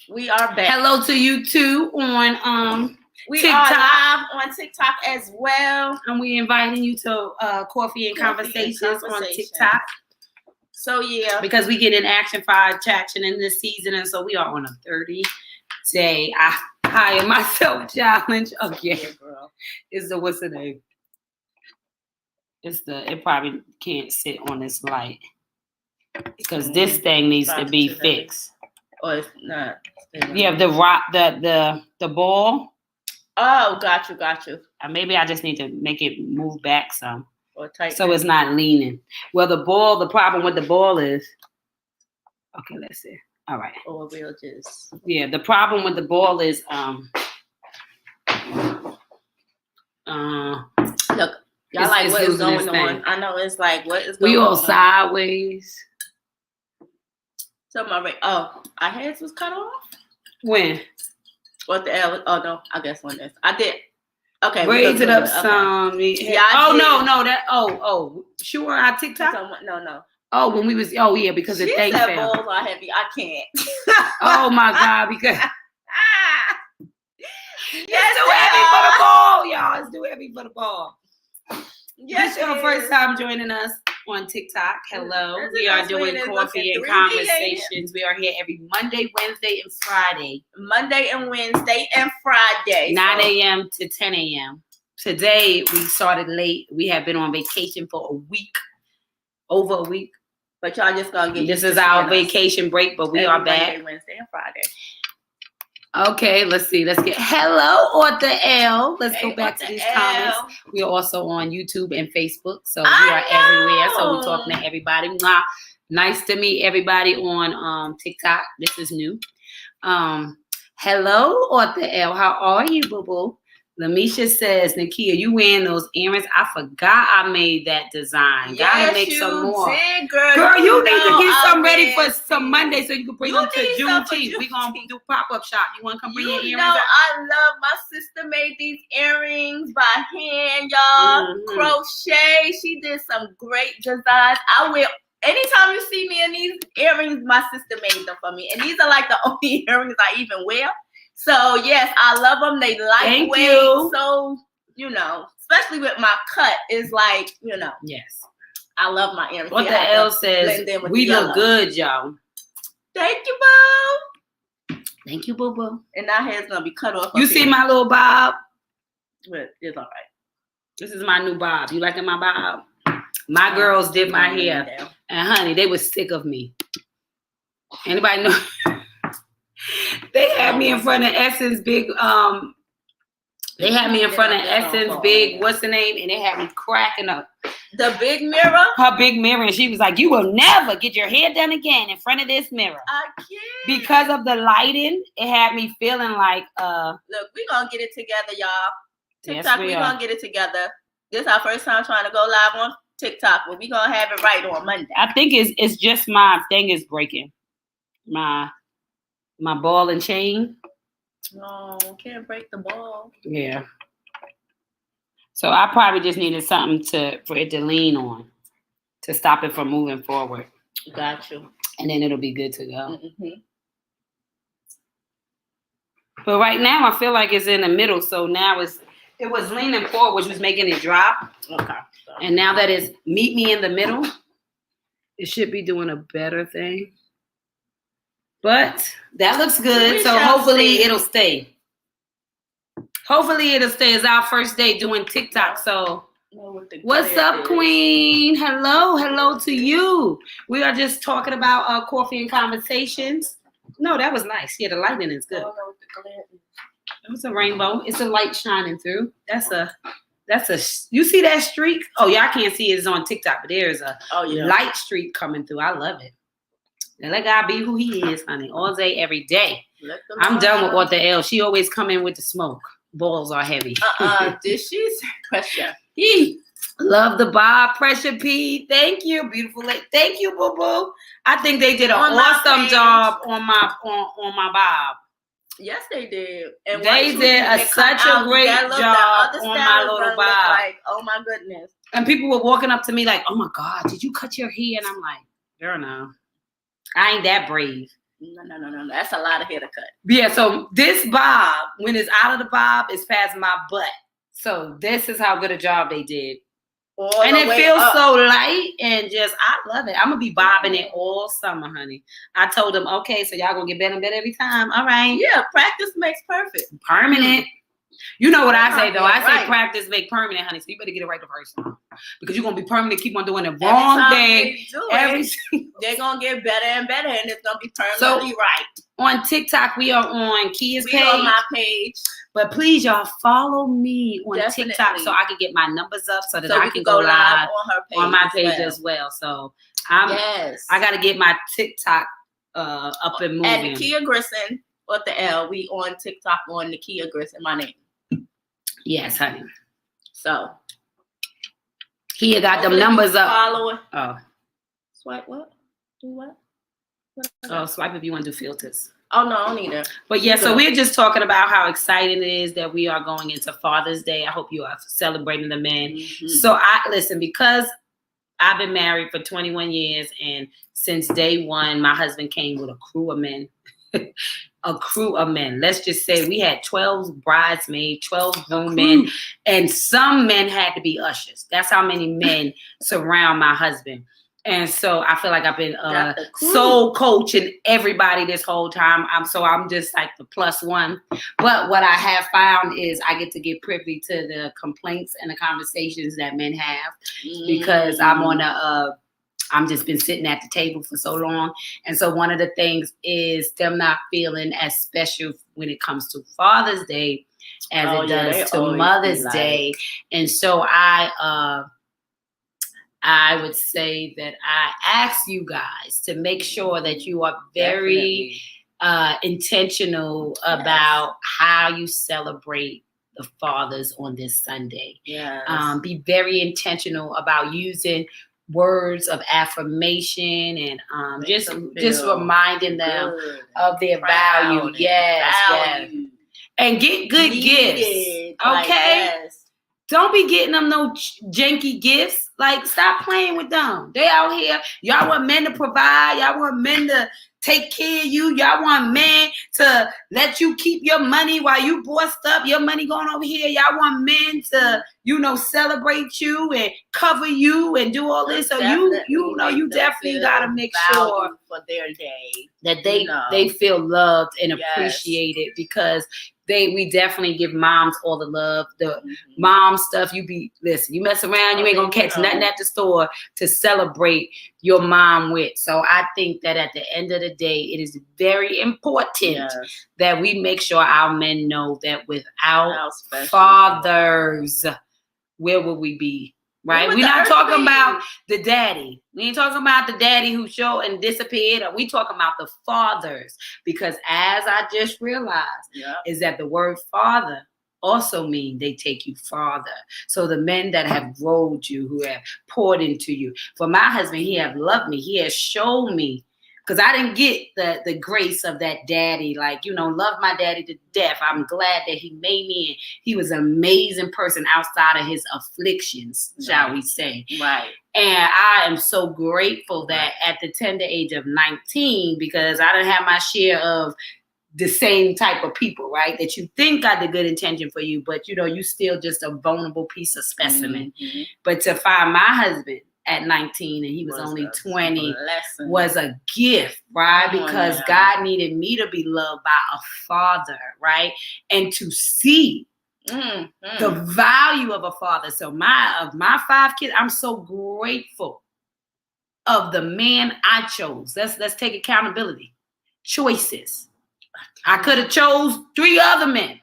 We are back. Hello to you too on we TikTok. are live on TikTok as well. And we inviting you to Coffee and Conversations on TikTok. So yeah. Because we get in action for our traction in this season, and so we are on a 30-day I hire myself challenge again. Girl. It's the what's the name? It probably can't sit on this light. because this thing needs to be fixed. Or it's not. Yeah, the rock, the ball. Oh, got you. Maybe I just need to make it move back some, or tight so it's not leaning. Well, the problem with the ball is. Okay, let's see. All right. Or we'll just. Yeah, the problem with the ball is Look, y'all like what is going on? I know it's like what is going on. We all sideways. So our heads was cut off? When? What the hell? Oh no, I guess when this. I did. Okay. Raise it up some. Yeah. No. That. Sure. On TikTok. No. Oh, when we was. Oh yeah, because the thing fell. Balls are heavy. I can't. Oh my God! Because. Yes, it's too heavy for the ball, y'all. It's too heavy for the ball. Yes, this is your first time joining us on TikTok. Hello. We are doing coffee and conversations. We are here every Monday, Wednesday, and Friday. 9 a.m. to 10 a.m. Today, we started late. We have been on vacation for a week. Over a week. But y'all just going to get this is our vacation break, but we are back. Monday, Wednesday, and Friday. Okay, let's see. Let's get hello, Author L. Let's go back to these comments. We are also on YouTube and Facebook, so we are everywhere. So we're talking to everybody. Nice to meet everybody on TikTok. This is new. Hello, Author L. How are you, boo boo? Lamisha says, Nakia, you wearing those earrings? I forgot I made that design. Gotta make some more. Did, girl, you need to get some ready for some Monday so you can bring them to Juneteenth. We're going to do pop-up shop. You want to come bring your earrings out? I love my sister made these earrings by hand, y'all. Mm-hmm. Crochet. She did some great designs. I wear anytime you see me in these earrings, my sister made them for me. And these are like the only earrings I even wear. So, yes, I love them. They lightweight. So, especially with my cut, is like, Yes. I love my earrings. What the L says, we look good, y'all. Thank you, boo. Thank you, boo boo. And our hair's going to be cut off. You see my little bob? But it's all right. This is my new bob. You liking my bob? My girls did my hair. And, honey, they were sick of me. Anybody know? They had me in front of Essence Big, they had me in front of Essence Big, what's the name? And they had me cracking up. The big mirror? Her big mirror. And she was like, you will never get your hair done again in front of this mirror. I can't. Because of the lighting, it had me feeling like, look, we're going to get it together, y'all. TikTok, yes, we're going to get it together. This is our first time trying to go live on TikTok, but we're going to have it right on Monday. I think it's just my thing is breaking. My ball and chain. No, can't break the ball. Yeah. So I probably just needed something for it to lean on to stop it from moving forward. Got you. And then it'll be good to go. Mm-hmm. But right now I feel like it's in the middle. So now it was leaning forward, which was making it drop. Okay. And now that it's meet me in the middle, it should be doing a better thing. But that looks good. So hopefully it'll stay. Hopefully it'll stay. It's our first day doing TikTok. So what's up, Queen? Hello to you. We are just talking about coffee and conversations. No, that was nice. Yeah, the lighting is good. It was a rainbow. It's a light shining through. That's a you see that streak? Oh, y'all can't see it. It's on TikTok, but there's a light streak coming through. I love it. Now let God be who he is, honey. All day, every day. I'm done with Author L. She always come in with the smoke. Balls are heavy. Did she say pressure? Love the bob, Pressure P. Thank you, beautiful lady. Thank you, boo boo. I think they did an awesome job on my bob. Yes, they did. And they did such a great job on my little bob. Like, oh my goodness. And people were walking up to me like, "Oh my God, did you cut your hair?" And I'm like, "Girl, no. I ain't that brave." No. That's a lot of hair to cut. Yeah, so this bob, when it's out of the bob, it's past my butt. So this is how good a job they did. And it feels so light and just, I love it. I'm going to be bobbing it all summer, honey. I told them, okay, so y'all going to get better and better every time. All right. Yeah, practice makes perfect. Permanent. You know what I say though? Yeah, I say right. practice make permanent, honey. So you better get it right the first time, because you're gonna be permanent. Keep on doing the Every wrong time thing. they do Every it, they're gonna get better and better, and it's gonna be permanently right. On TikTok, we are on Kia's We page. on my page. But please, y'all, follow me on Definitely. TikTok so I can get my numbers up so that So I we can go live on her page, on my page as well. So I got to get my TikTok up and moving. At Nakia Grissom with the L, we on TikTok on Nakia Grissom, my name. Yes, honey. So Kia got them numbers up. Follow it. Oh. Swipe what? Do what? Oh, swipe if you want to do filters. Oh, no, I don't need it. But yeah, so we're just talking about how exciting it is that we are going into Father's Day. I hope you are celebrating the men. Mm-hmm. So listen, because I've been married for 21 years, and since day one, my husband came with a crew of men. A crew of men. Let's just say we had 12 bridesmaids, 12 groom men, and some men had to be ushers. That's how many men surround my husband. And so I feel like I've been soul coaching everybody this whole time. I'm just like the plus one. But what I have found is I get to get privy to the complaints and the conversations that men have, because I'm just been sitting at the table for so long. And so one of the things is them not feeling as special when it comes to Father's Day as it does to Mother's Day. And so I would say that I ask you guys to make sure that you are very intentional about how you celebrate the fathers on this Sunday. Yes. Be very intentional about using words of affirmation and just reminding them of their value. Yes. And get good gifts. Okay. Don't be getting them no janky gifts. Like, stop playing with them. They out here. Y'all want men to provide. Y'all want men to take care of you. Y'all want men to let you keep your money while you bossed up. Your money going over here. Y'all want men to, celebrate you and cover you and do all this. So you definitely got to make sure for their day that they feel loved and appreciated, because we definitely give moms all the love. The mom stuff, you mess around, you ain't gonna catch nothing at the store to celebrate your mom with. So I think that at the end of the day, it is very important that we make sure our men know that without fathers, where would we be? Right? We're not talking about the daddy. We ain't talking about the daddy who showed and disappeared. We talking about the fathers. Because as I just realized, is that the word father also means they take you farther. So the men that have rolled you, who have poured into you. For my husband, he have loved me. He has shown me. Because I didn't get the grace of that daddy, love my daddy to death. I'm glad that he made me, and he was an amazing person outside of his afflictions, shall we say. Right. And I am so grateful that at the tender age of 19, because I didn't have my share of the same type of people, right? That you think got the good intention for you, but you still just a vulnerable piece of specimen. Mm-hmm. But to find my husband at 19 and he was only 20 was a gift, right? Because God needed me to be loved by a father, right? And to see the value of a father. So of my 5 kids, I'm so grateful of the man I chose. Let's take accountability. Choices. I could have chose 3 other men,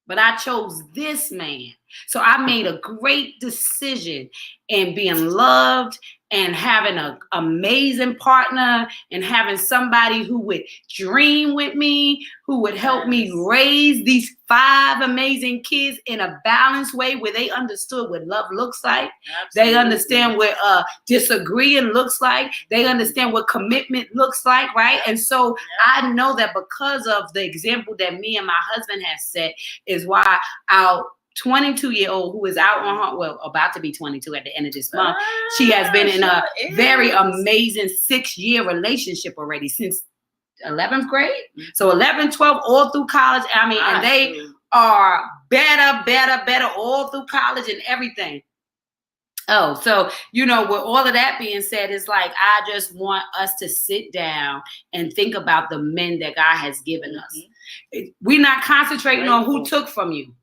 but I chose this man. So I made a great decision in being loved and having an amazing partner and having somebody who would dream with me, who would help me raise these 5 amazing kids in a balanced way where they understood what love looks like. Absolutely. They understand what disagreeing looks like. They understand what commitment looks like, right? And so I know that because of the example that me and my husband have set is why our 22-year-old who is out on her, about to be 22 at the end of this month. She has been in a very amazing 6-year relationship already since 11th grade. So 11, 12, all through college. I mean, and they are better all through college and everything. Oh, so, with all of that being said, it's like, I just want us to sit down and think about the men that God has given us. We're not concentrating on who took from you.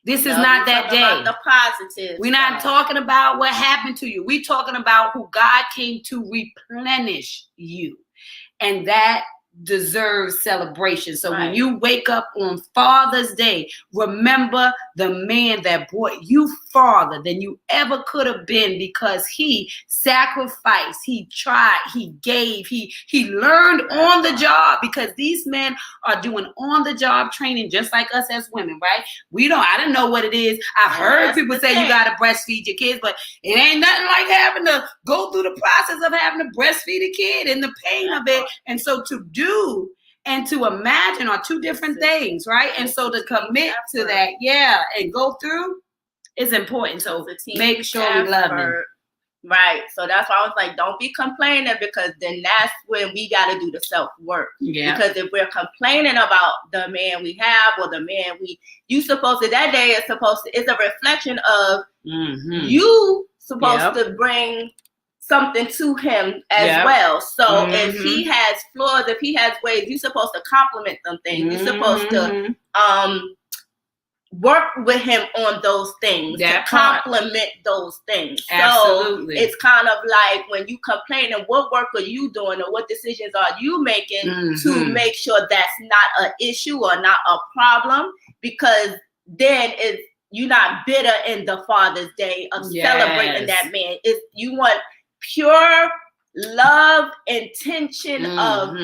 This is not that day. About the positive. We're not talking about what happened to you. We're talking about who God came to replenish you. And that deserves celebration. So when you wake up on Father's Day, remember the man that brought you farther than you ever could have been, because he sacrificed, he tried, he gave, he learned on the job, because these men are doing on the job training just like us as women, right? I don't know what it is. I've heard people say you got to breastfeed your kids, but it ain't nothing like having to go through the process of having to breastfeed a kid and the pain of it. And so to do and to imagine are two different things, right? And so to commit to that, and go through is important. So make sure we love them. Right. So that's why I was like, don't be complaining, because then that's when we got to do the self-work. Yeah. Because if we're complaining about the man we have or the man it's a reflection of you supposed to bring something to him as well. So if he has flaws, if he has ways, you're supposed to compliment them things. You're supposed to work with him on those things, to compliment those things. Absolutely. So it's kind of like when you complain, and what work are you doing, or what decisions are you making to make sure that's not an issue or not a problem, because then you're not bitter in the Father's Day of celebrating that man. You want pure love, intention of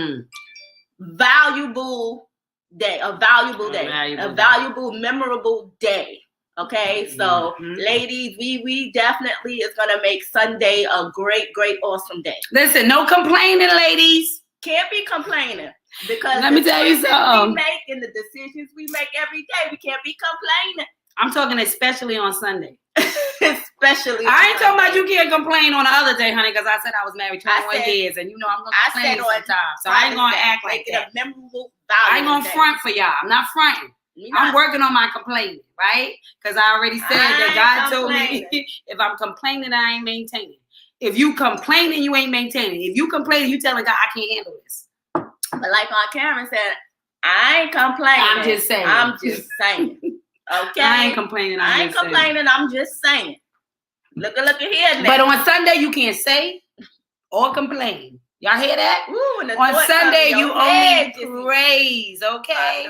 valuable day, a valuable, memorable day. Okay, so ladies, we definitely is gonna make Sunday a great, awesome day. Listen, no complaining, ladies. Can't be complaining, because let me tell you something. We make and the decisions we make every day, we can't be complaining. I'm talking especially on Sunday. Especially. I ain't talking about you can't complain on the other day, honey, because I said I was married 21 years, and I'm gonna complain sometimes. So I ain't gonna act like that. I ain't gonna front for y'all. I'm not fronting. I'm working on my complaining, right? Because I already said that God told me if I'm complaining, I ain't maintaining. If you complaining, you ain't maintaining. If you complaining, you telling God I can't handle this. But like Aunt Karen said, I ain't complaining. I'm just saying. Okay. I ain't complaining. I'm just saying. Look at here. But on Sunday, you can't say or complain. Y'all hear that? Ooh, on Sunday, you only praise, okay?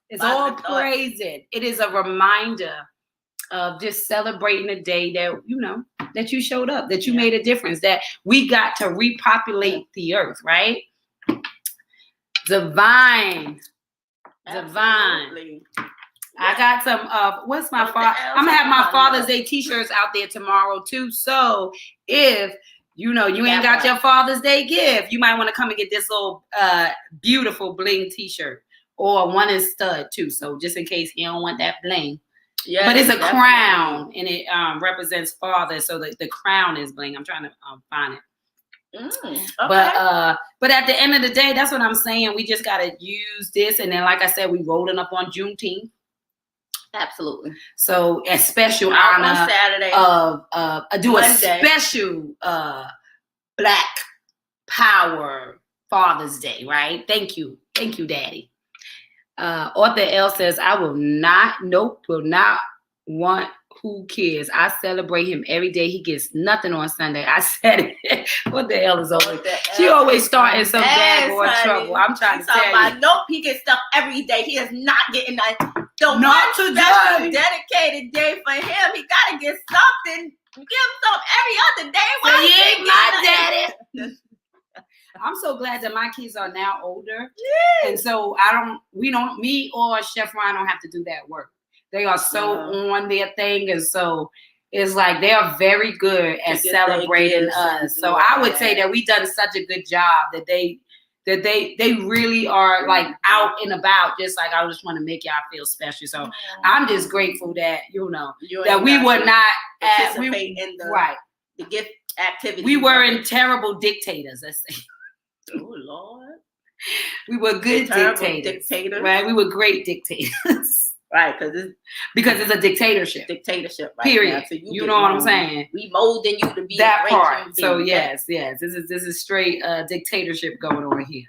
It's all praising. It is a reminder of just celebrating the day that, that you showed up, that you made a difference, that we got to repopulate the earth, right? Divine. I got some what's my father? I'm gonna have my Father's Day t-shirts out there tomorrow too. So if you ain't got your Father's Day gift, you might want to come and get this little beautiful bling t-shirt, or one is stud too. So just in case you don't want that bling. Yeah, but it's a crown, and it represents Father. So the crown is bling. I'm trying to find it. Okay. But at the end of the day, that's what I'm saying. We just gotta use this, and then like I said, we rolling up on Juneteenth. Absolutely. So a special honor on Saturday of special Black Power Father's Day, right? Thank you, Daddy. Author L says, I will not want. Who cares? I celebrate him every day. He gets nothing on Sunday. I said it. What the hell is over there? She always starting some bad boy trouble. I'm trying to tell you. Nope, he gets stuff every day. He is not getting that. The one special dedicated day for him, he got to get something. Give him something every other day. Why he ain't my daddy? I'm so glad that my kids are now older. And so me or Chef Ryan don't have to do that work. They are so on their thing, and so it's like they are very good at celebrating us. So I would say that we've done such a good job that they really are like out and about, just like I just want to make y'all feel special. So I'm just grateful that that we were not participate in the gift activity. We weren't terrible dictators. Let's say. Oh Lord, we were good dictators, right? We were great dictators. Right, because it's a dictatorship. Right? Period. So you know what I'm saying? We molding you to be that a great part. human So being. yes. This is straight dictatorship going on here,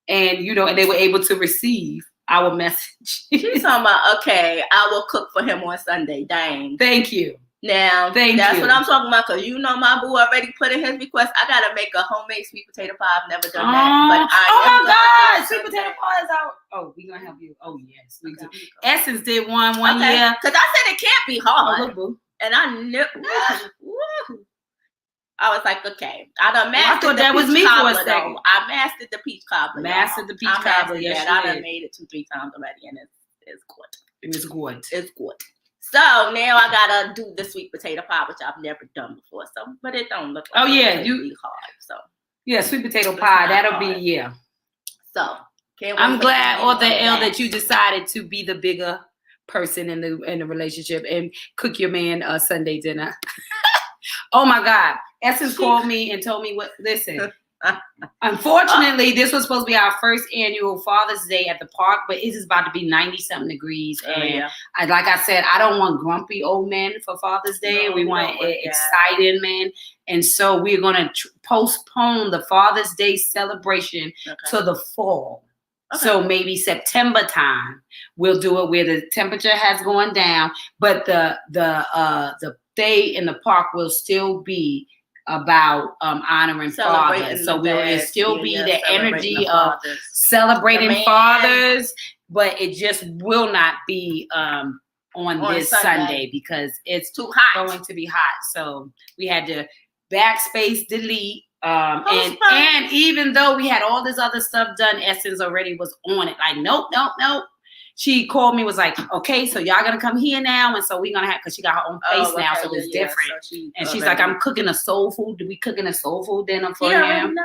and and they were able to receive our message. She's talking about, okay, I will cook for him on Sunday. Dang. Thank you. Now, Thank that's you. what I'm talking about, because you know my boo already put in his request. I got to make a homemade sweet potato pie. I've never done that. But Oh, my God. Sweet potato pie is out. Oh, we're going to help you. Oh, yes. We do. Essence did one year. Because I said it can't be hard. Oh, look, boo. And I knew. I was like, okay. I done mastered I thought that was me for a second. I mastered the peach cobbler. Mastered the peach cobbler. Yes, I done made it 2-3 times already, and it's good. It's good. It's good. So now I gotta do the sweet potato pie, which I've never done before. So, but it don't look like it's be hard. So yeah, sweet potato pie. That'll hard. be yeah. So I'm glad, Author L, that you decided to be the bigger person in the relationship and cook your man a Sunday dinner. Oh my God. Essence called me and told me listen, unfortunately, this was supposed to be our first annual Father's Day at the park, but it is about to be 90-something degrees. And like I said, I don't want grumpy old men for Father's Day. We want excited men. And so we're going to postpone the Father's Day celebration to the fall. Okay. So maybe September time, we'll do it where the temperature has gone down, but the day in the park will still be about honoring fathers. So will still be the energy of celebrating fathers, but it just will not be on this Sunday because it's too hot. Going to be hot. So we had to backspace, delete. And even though we had all this other stuff done, Essence already was on it. Like, nope. She called me, was like, okay, so y'all gonna come here now, and so we're gonna have, because she got her own place now, so it's different. So she's like, I'm cooking a soul food. We cooking a soul food dinner for him?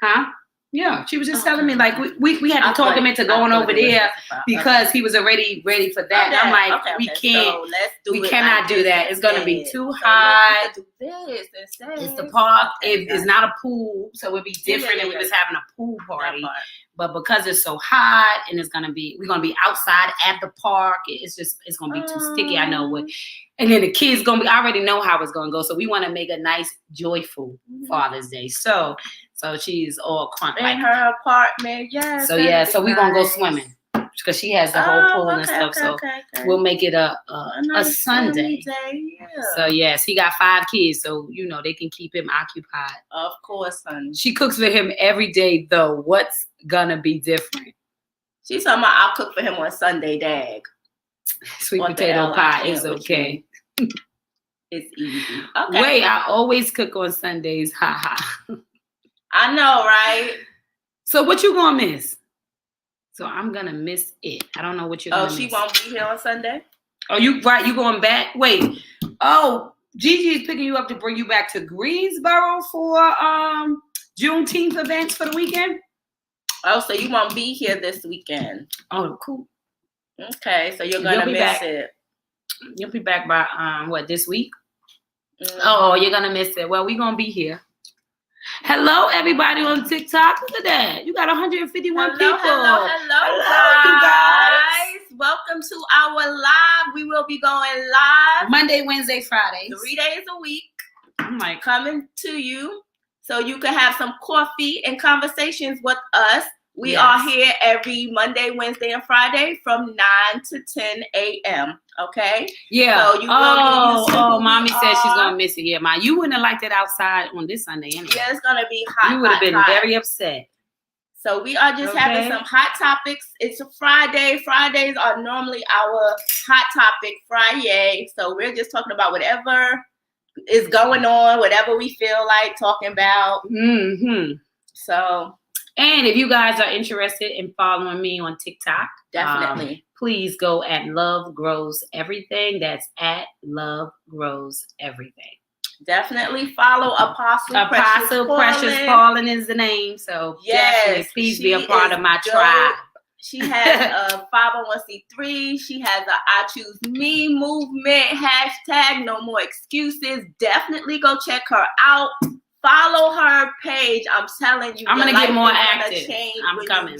Huh? Yeah, she was just telling me, like, we had to talk him into going over there because he was already ready for that. And I'm like, we can't, so let's do we cannot do that. It's gonna be too hot. It's the park. It's not a pool, so it'd be different if we was having a pool party. But because it's so hot and we're gonna be outside at the park, it's gonna be too sticky. I know what. And then the kids I already know how it's gonna go. So we want to make a nice, joyful Father's Day. So she's all crunk in her apartment. Yes. So so we're gonna go swimming because she has the whole pool and stuff. So we'll make it a Sunday. So yes, he got 5 kids, so they can keep him occupied. Of course, honey. She cooks for him every day, though. What's gonna be different? She's talking about I'll cook for him on Sunday, Dag. Sweet potato pie is okay. It's easy. Okay. Wait, I always cook on Sundays. Ha ha. I know, right? So what you gonna miss? So I'm gonna miss it. I don't know what you're gonna miss. Oh, she won't be here on Sunday? Oh, you going back? Wait. Oh, Gigi is picking you up to bring you back to Greensboro for Juneteenth events for the weekend? Oh, so you won't be here this weekend. Oh, cool. Okay, so you're gonna miss it. You'll be back by this week? Mm-hmm. Oh, you're gonna miss it. Well, we're gonna be here. Hello, everybody on TikTok. Look at that. You got 151 people. Hello, guys. Welcome to our live. We will be going live Monday, Wednesday, Friday. 3 days a week. Coming to you so you can have some coffee and conversations with us. We are here every Monday, Wednesday, and Friday from 9 to 10 a.m. Okay? Yeah. So you will Mommy said she's gonna miss it. Yeah, Ma. You wouldn't have liked it outside on this Sunday anyway. Yeah, it's gonna be hot. You would have been very upset. So we are just having some hot topics. It's a Friday. Fridays are normally our hot topic Friyay. So we're just talking about whatever is going on, whatever we feel like talking about. Mm-hmm. So. And if you guys are interested in following me on TikTok, definitely. Please go at Love Grows Everything. That's at Love Grows Everything. Definitely follow Apostle Precious Paulin is the name. So definitely please be a part of my tribe. She has a 501c3. She has a I Choose Me movement. # no more excuses. Definitely go check her out. Follow her page. I'm telling you. I'm going to get more active. I'm coming.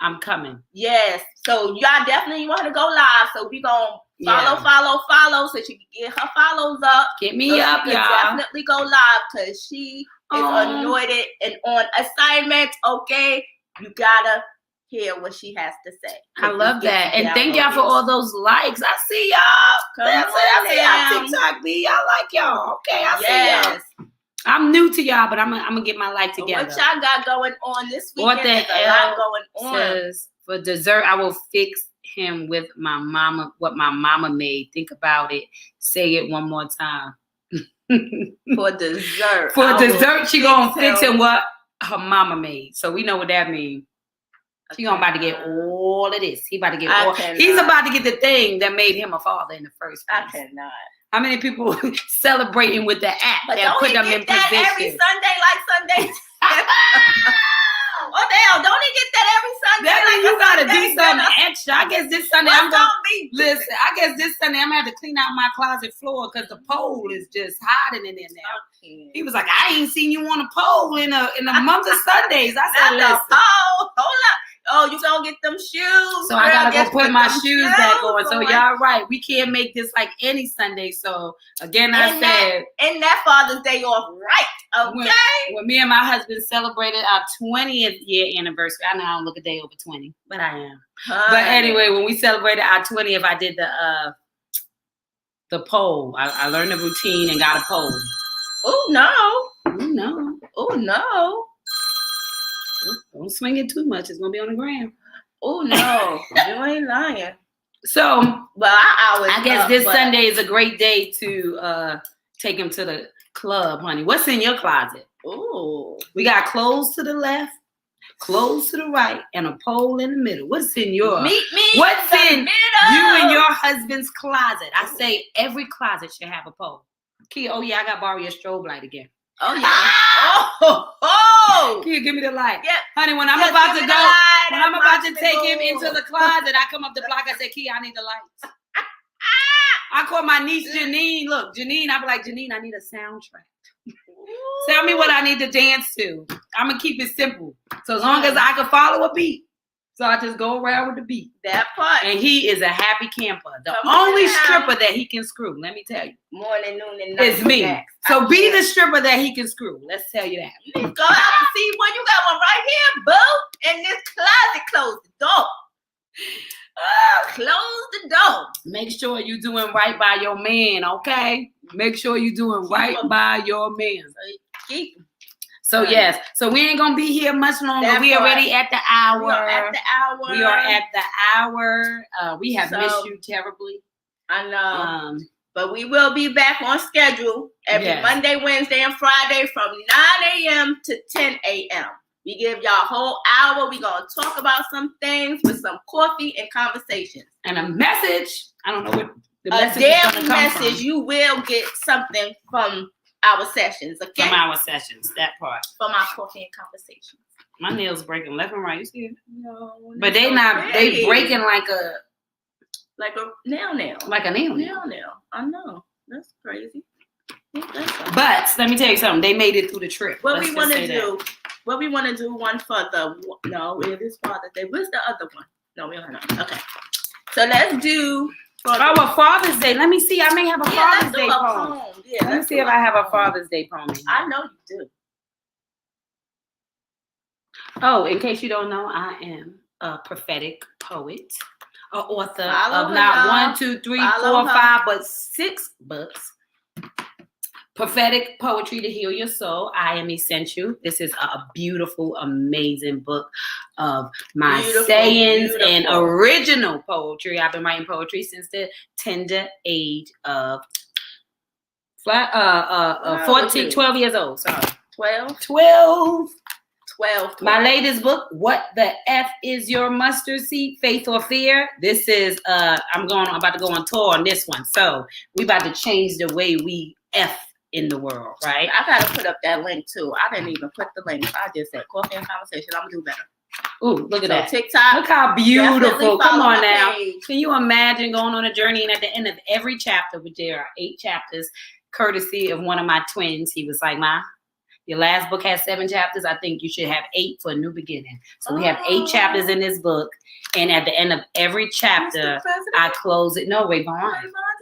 I'm coming. Yes. So y'all definitely want to go live. So we going to follow so she can get her follows up. Get me up, y'all. Definitely go live because she is anointed and on assignment. Okay. You got to hear what she has to say. I love that. And thank y'all for all those likes. I see y'all. I see y'all TikTok, B. I like y'all. Okay, I see y'all. I'm new to y'all, but I'm gonna get my life together. What y'all got going on this weekend? What the hell going on? Says, for dessert, I will fix him with my mama, what my mama made. Think about it. Say it one more time. For dessert. For dessert, she gonna fix him what her mama made. So we know what that means. She gonna about to get all of this. He about to get all. He's about to get the thing that made him a father in the first place. I cannot. How many people celebrating with the app but that put them in that position? Every Sunday, like Sunday. Oh damn! Don't he get that every Sunday? That means you gotta do something dinner? extra. I guess this Sunday I'm gonna listen. I guess this Sunday I'm gonna have to clean out my closet floor because the pole is just hiding in there now. Okay. He was like, I ain't seen you on a pole in a month of Sundays. I said, listen. Hold up. Oh, you gonna get them shoes. So I gotta go put my shoes back on. So y'all right. We can't make this like any Sunday. So again, I said. And that Father's Day off, right? Okay. When me and my husband celebrated our 20th year anniversary. I know I don't look a day over 20, but I am. But anyway, when we celebrated our 20th, I did the pole. I learned the routine and got a pole. Oh no. Oh no. Oh no. Don't swing it too much. It's gonna be on the ground. Oh no, you ain't lying. So, well, I guess this Sunday is a great day to take him to the club, honey. What's in your closet? Oh, we got clothes to the left, clothes to the right, and a pole in the middle. What's in your? What's in you and your husband's closet? I say every closet should have a pole. Kia, oh yeah, I got to borrow your strobe light again. Oh yeah. Oh. Kia, give me the light. Yeah. Honey, when I'm about to go, when I'm about to take him into the closet, I come up the block, I say, Kia, I need the lights. I call my niece Janine. Look, Janine, I be like, Janine, I need a soundtrack. Tell me what I need to dance to. I'm going to keep it simple. So as long as I can follow a beat. So I just go around with the beat. That part. And he is a happy camper. The only stripper that he can screw, let me tell you. Morning, noon, and night. It's me. So be the stripper that he can screw. Let's tell you that. You need to go out to see one. You got one right here, boo. In this closet, close the door. Oh, close the door. Make sure you're doing right by your man, okay? Make sure you're doing right by your man. So yes, so we ain't gonna be here much longer. We already at the hour. We are at the hour. We have missed you terribly. I know. But we will be back on schedule every Monday, Wednesday, and Friday from 9 a.m. to 10 a.m. We give y'all a whole hour. We're gonna talk about some things with some coffee and conversations. And a message. I don't know what the message is gonna come message. From. You will get something from our sessions, okay? From our sessions, that part. From our coffee and conversations. My nails breaking left and right. You see it? No. But they so not. Pretty. They breaking like a nail. Like a nail. I know. That's crazy. But let me tell you something. They made it through the trip. What we want to do? What we want to do? One for the it is Father's Day. What's the other one? No, we don't have. Okay. So let's do. A Father's Day. Let me see. I may have a Father's Day poem. Yeah, let me see if I have a Father's Day poem. I know you do. Oh, in case you don't know, I am a prophetic poet, an author of not 1, 2, 3, 4, 5, but 6 books. Prophetic Poetry to Heal Your Soul. I Am Essential. This is a beautiful, amazing book of my sayings and original poetry. I've been writing poetry since the tender age of 12 years old. Sorry. 12. My latest book, What the F is Your Mustard Seed, Faith or Fear? This is, I'm about to go on tour on this one. So we about to change the way we F in the world, right? I gotta put up that link too. I didn't even put the link. I just said coffee and conversation. I'm gonna do better. Ooh, look at that. TikTok. Look how beautiful. Come on now. Can you imagine going on a journey and at the end of every chapter, which there are 8 chapters, courtesy of one of my twins, he was like, Ma, your last book has 7 chapters. I think you should have 8 for a new beginning. So we have 8 chapters in this book. And at the end of every chapter, I close it. No, Ray Vaughn.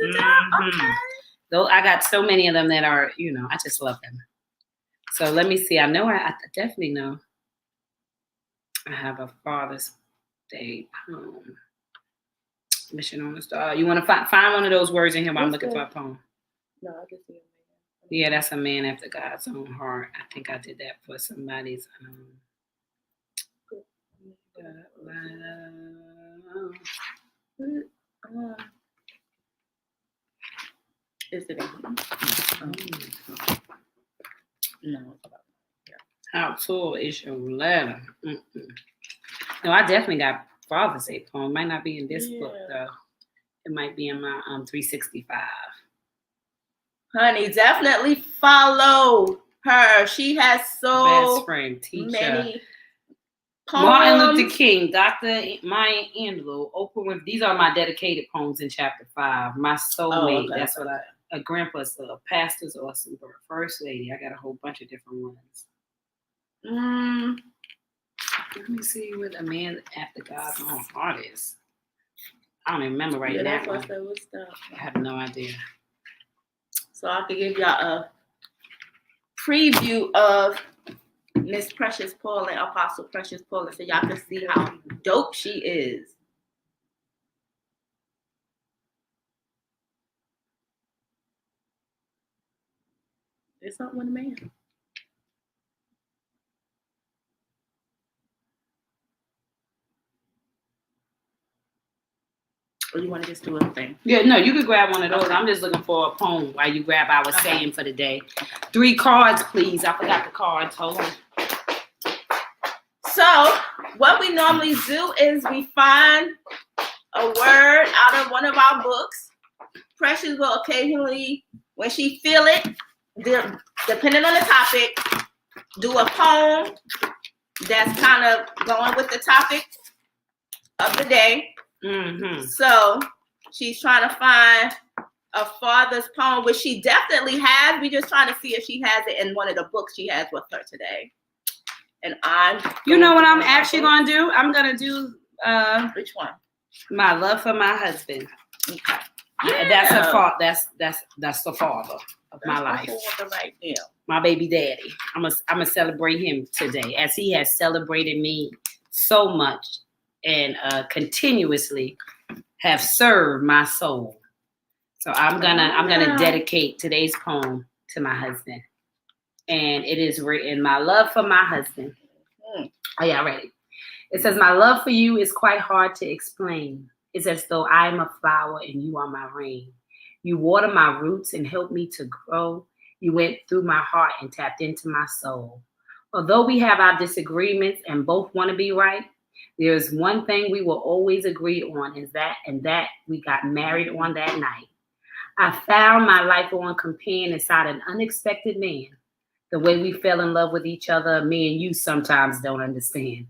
Okay. Though I got so many of them that are, I just love them. So let me see. I know I definitely know I have a Father's birthday poem. Mission on the Star. You want to find one of those words in here while I'm looking for a poem? No, I can see it. Yeah, that's a man after God's own heart. I think I did that for somebody's. Is it? No. How tall is your letter? No, I definitely got Father's Day poem. Might not be in this book though. It might be in my 365. Honey, definitely follow her. She has so best friend, teacher, many poems. Martin Luther King, Dr. Maya Angelou, Oprah Winfrey. These are my dedicated poems in chapter 5. My soulmate. Okay. That's what a grandpa's pastor's awesome, but first lady. I got a whole bunch of different ones. Let me see what a man after God's own heart is. I don't even remember right now. That's what I said. What's that? I have no idea. So I could give y'all a preview of Miss Precious Paulin, Apostle Precious Paulin, so y'all can see how dope she is. There's something with a man. Or you want to just do a thing? Yeah, no, you could grab one of those. Okay. I'm just looking for a poem while you grab our saying for the day. 3 cards, please. I forgot the cards. Hold on. So what we normally do is we find a word out of one of our books. Precious will occasionally, when she feel it, depending on the topic, do a poem that's kind of going with the topic of the day. Mm-hmm. So she's trying to find a father's poem, which she definitely has. We're just trying to see if she has it in one of the books she has with her today. And you know what I'm actually going to do? I'm going to do which one? My Love for My Husband. Okay. Yeah. That's a fault. That's the father of my life. Right now. My baby daddy. I'm gonna celebrate him today, as he has celebrated me so much and continuously have served my soul. So I'm gonna dedicate today's poem to my husband, and it is written, "My love for my husband." Are y'all ready? It says, "My love for you is quite hard to explain. It's as though I am a flower and you are my rain. You water my roots and help me to grow. You went through my heart and tapped into my soul. Although we have our disagreements and both want to be right, there is one thing we will always agree on, and that we got married on that night. I found my lifelong companion inside an unexpected man. The way we fell in love with each other, me and you sometimes don't understand.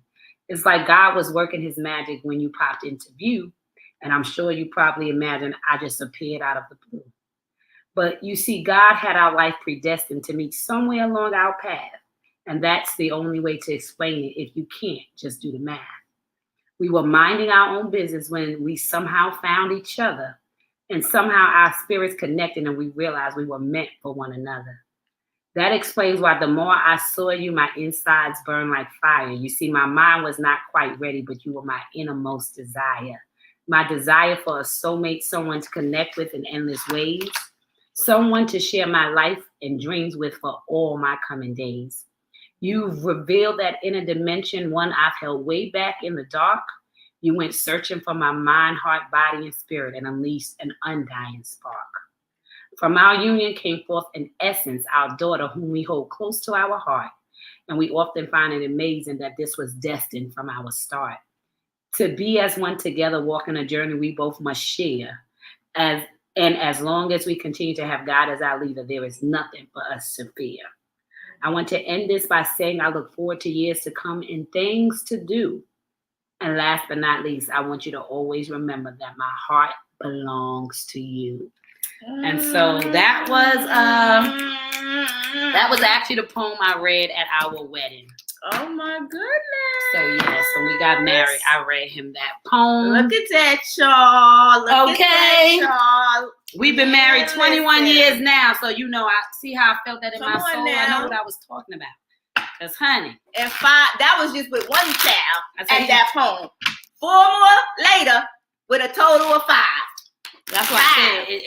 It's like God was working his magic when you popped into view. And I'm sure you probably imagine I just appeared out of the blue. But you see, God had our life predestined to meet somewhere along our path. And that's the only way to explain it if you can't just do the math. We were minding our own business when we somehow found each other. And somehow our spirits connected and we realized we were meant for one another. That explains why the more I saw you, my insides burned like fire. You see, my mind was not quite ready, but you were my innermost desire. My desire for a soulmate, someone to connect with in endless ways, someone to share my life and dreams with for all my coming days. You've revealed that inner dimension, one I've held way back in the dark. You went searching for my mind, heart, body, and spirit and unleashed an undying spark. From our union came forth an essence, our daughter, whom we hold close to our heart. And we often find it amazing that this was destined from our start. To be as one together, walking a journey we both must share. And as long as we continue to have God as our leader, there is nothing for us to fear. I want to end this by saying I look forward to years to come and things to do. And last but not least, I want you to always remember that my heart belongs to you. And so that was actually the poem I read at our wedding. Oh my goodness. So yes, when we got married, I read him that poem. Look at that, y'all. Look at that, y'all. We've been married 21 years now, so you know, I see how I felt that in my soul. Now. I know what I was talking about. Because honey. And that was just with one child at that poem. 4 more later with a total of 5. That's what I said.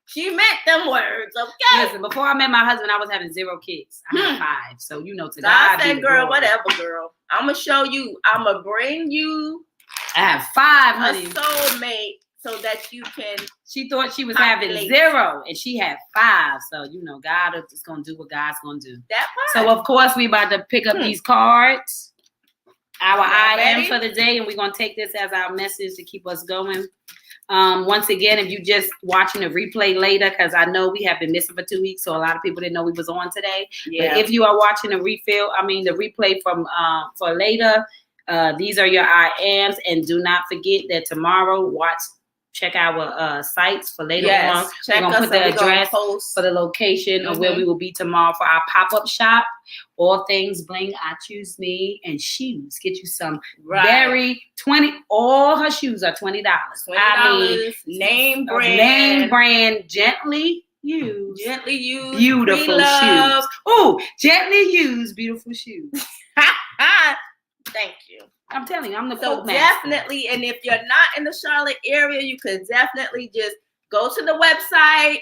She meant them words, okay? Listen, before I met my husband, I was having 0 kids. I had 5. So, to God God said, be the girl, glory. whatever, girl. I'm going to show you. I'm going to bring you I have 5, a honey. soulmate so that you can. She thought she was populate. having 0, and she had 5. So, God is going to do what God's going to do. That part. So, of course, we about to pick up these cards. Our I am ready? for the day, and we're going to take this as our message to keep us going. Once again, if you just watching a replay later, because I know we have been missing for 2 weeks, so a lot of people didn't know we was on today. Yeah. But if you are watching the replay from for later, these are your I ams, and do not forget that tomorrow, check our sites for later on. Check we're gonna us put the address post for the location of where we will be tomorrow for our pop-up shop. All things bling, I choose me, and shoes. Get you some all her shoes are $20. $20. Name brand. Gently used. Beautiful shoes. Oh, gently used, beautiful shoes. Thank you. I'm telling you, I'm the So quote master. definitely, and if you're not in the Charlotte area, you could definitely just go to the website,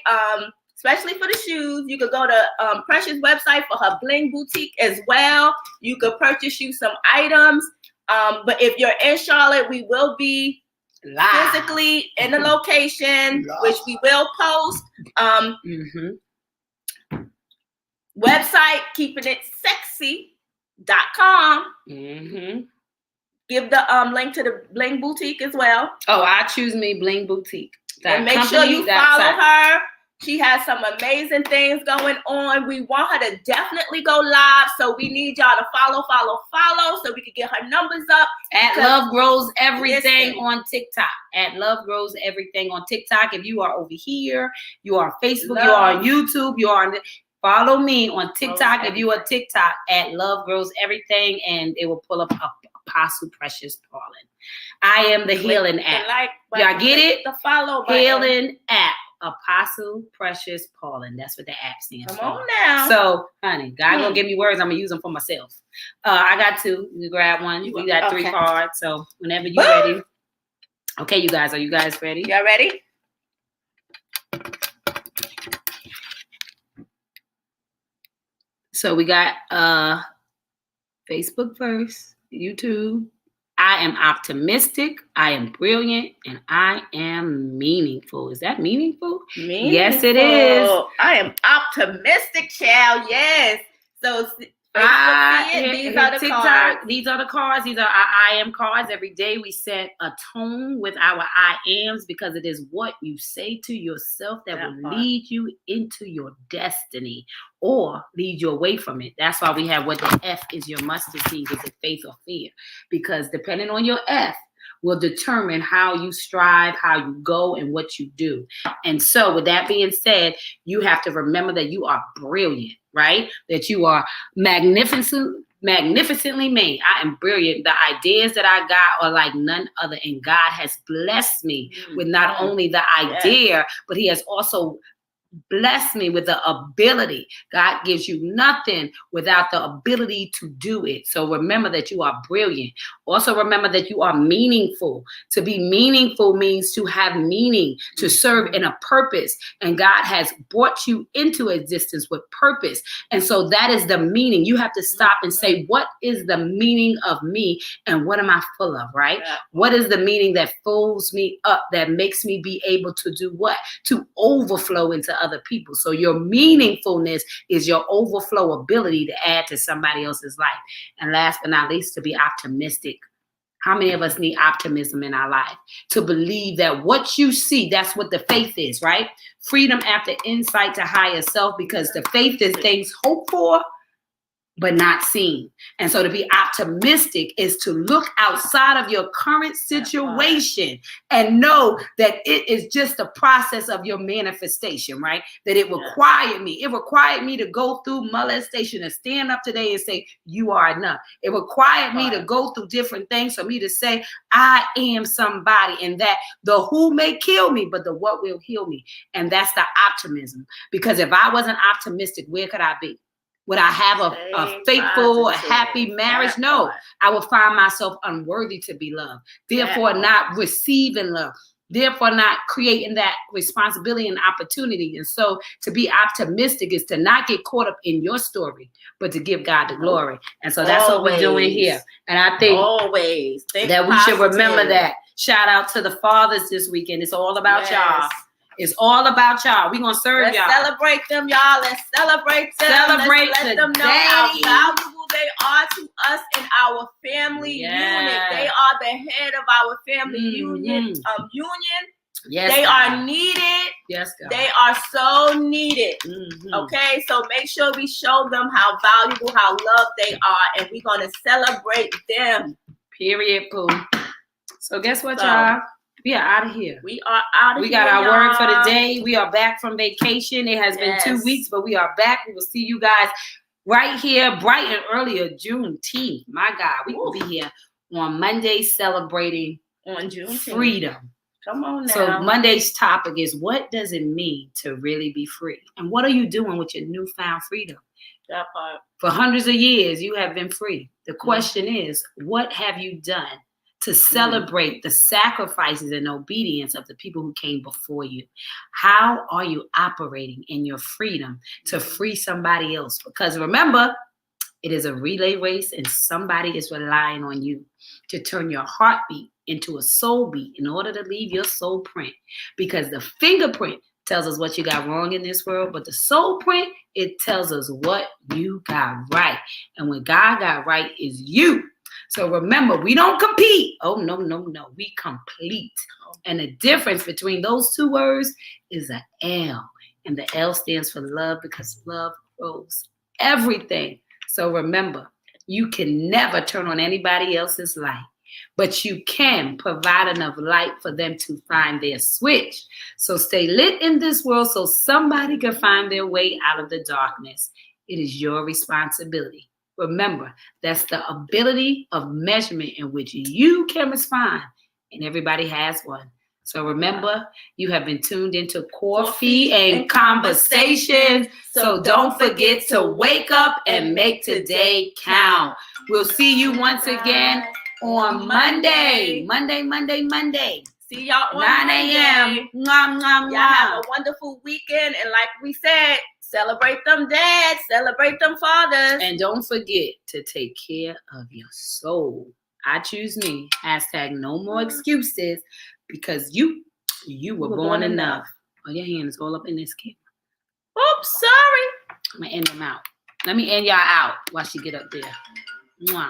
especially for the shoes. You could go to Precious website for her bling boutique as well. You could purchase you some items. But if you're in Charlotte, we will be physically in the location, which we will post. Website, keepingitsexy.com. Give the link to the Bling Boutique as well. Oh, I choose me Bling Boutique. And make sure you follow her. She has some amazing things going on. We want her to definitely go live. So we need y'all to follow so we can get her numbers up. At Love Grows Everything on TikTok. At Love Grows Everything on TikTok. If you are over here, you are on Facebook, you are on YouTube, you are on follow me on TikTok. If you are TikTok at Love Grows Everything, and it will pull up Apostle Precious Paulin. I am the healing app. Y'all get it? The follow button. Healing app. Apostle Precious Paulin. That's what the app stands for. Come on now. So, honey, God gonna give me words. I'm gonna use them for myself. I got 2. You grab one. We got 3 cards. So whenever you're ready. Okay, you guys. Are you guys ready? Y'all ready? So we got Facebook first, YouTube. I am optimistic, I am brilliant, and I am meaningful. Is that meaningful? Yes, it is. I am optimistic, child. Yes. So these are the cards. These are the cards. These are our I am cards. Every day we set a tone with our I ams, because it is what you say to yourself that will lead you into your destiny or lead you away from it. That's why we have what the F is your mustard seed. Is it faith or fear? Because depending on your F will determine how you strive, how you go, and what you do. And so with that being said, you have to remember that you are brilliant, right? That you are magnificently made. I am brilliant. The ideas that I got are like none other. And God has blessed me with not only the idea, but he has also bless me with the ability. God gives you nothing without the ability to do it. So remember that you are brilliant. Also remember that you are meaningful. To be meaningful means to have meaning, to serve in a purpose. And God has brought you into existence with purpose. And so that is the meaning. You have to stop and say, what is the meaning of me and what am I full of, right? Yeah. What is the meaning that fills me up, that makes me be able to do what? To overflow into other people. So your meaningfulness is your overflow ability to add to somebody else's life. And last but not least, to be optimistic. How many of us need optimism in our life? To believe that what you see, that's what the faith is, right? Freedom after insight to higher self, because the faith is things hoped for, but not seen. And so to be optimistic is to look outside of your current situation and know that it is just a process of your manifestation, right? That it required me. It required me to go through molestation and stand up today and say, you are enough. It required me to go through different things for me to say, I am somebody, and that the who may kill me, but the what will heal me. And that's the optimism. Because if I wasn't optimistic, where could I be? Would I have a faithful, happy marriage? No. I will find myself unworthy to be loved. Therefore, not receiving love. Therefore, not creating that responsibility and opportunity. And so to be optimistic is to not get caught up in your story, but to give God the glory. And so that's what we're doing here. And I think that we should remember that. Shout out to the fathers this weekend. It's all about y'all. It's all about y'all. We're going to serve y'all. Let's celebrate them, y'all. Let's celebrate them. Let's let them know how valuable they are to us in our family unit. They are the head of our family union. Yes, they are needed. Yes, God. They are so needed. Okay, so make sure we show them how valuable, how loved they are, and we're going to celebrate them. Period, Pooh. So guess what, y'all? We are out of here. We are out of here. We got our word for the day. We are back from vacation. It has been 2 weeks, but we are back. We will see you guys right here, bright and earlier, Juneteenth. My God, we will be here on Monday celebrating on Juneteenth. Freedom. Come on now. So Monday's topic is, what does it mean to really be free? And what are you doing with your newfound freedom? That part. For hundreds of years, you have been free. The question is, what have you done to celebrate the sacrifices and obedience of the people who came before you? How are you operating in your freedom to free somebody else? Because remember, it is a relay race and somebody is relying on you to turn your heartbeat into a soul beat in order to leave your soul print. Because the fingerprint tells us what you got wrong in this world, but the soul print, it tells us what you got right. And what God got right is you. So remember, we don't compete. Oh, no. We complete. And the difference between those two words is an L. And the L stands for love, because love grows everything. So remember, you can never turn on anybody else's light, but you can provide enough light for them to find their switch. So stay lit in this world so somebody can find their way out of the darkness. It is your responsibility. Remember, that's the ability of measurement in which you can respond, and everybody has one. So remember, you have been tuned into Coffee and Conversations. So don't forget to wake up and make today count. We'll see you once again on Monday. Monday. See y'all on 9 a.m. Y'all have a wonderful weekend. And like we said, celebrate them dads, celebrate them fathers. And don't forget to take care of your soul. I choose me. # no more excuses, because you were born enough. Oh, your hand is all up in this camera. Oops, sorry. I'm going to end them out. Let me end y'all out while she get up there. Mwah.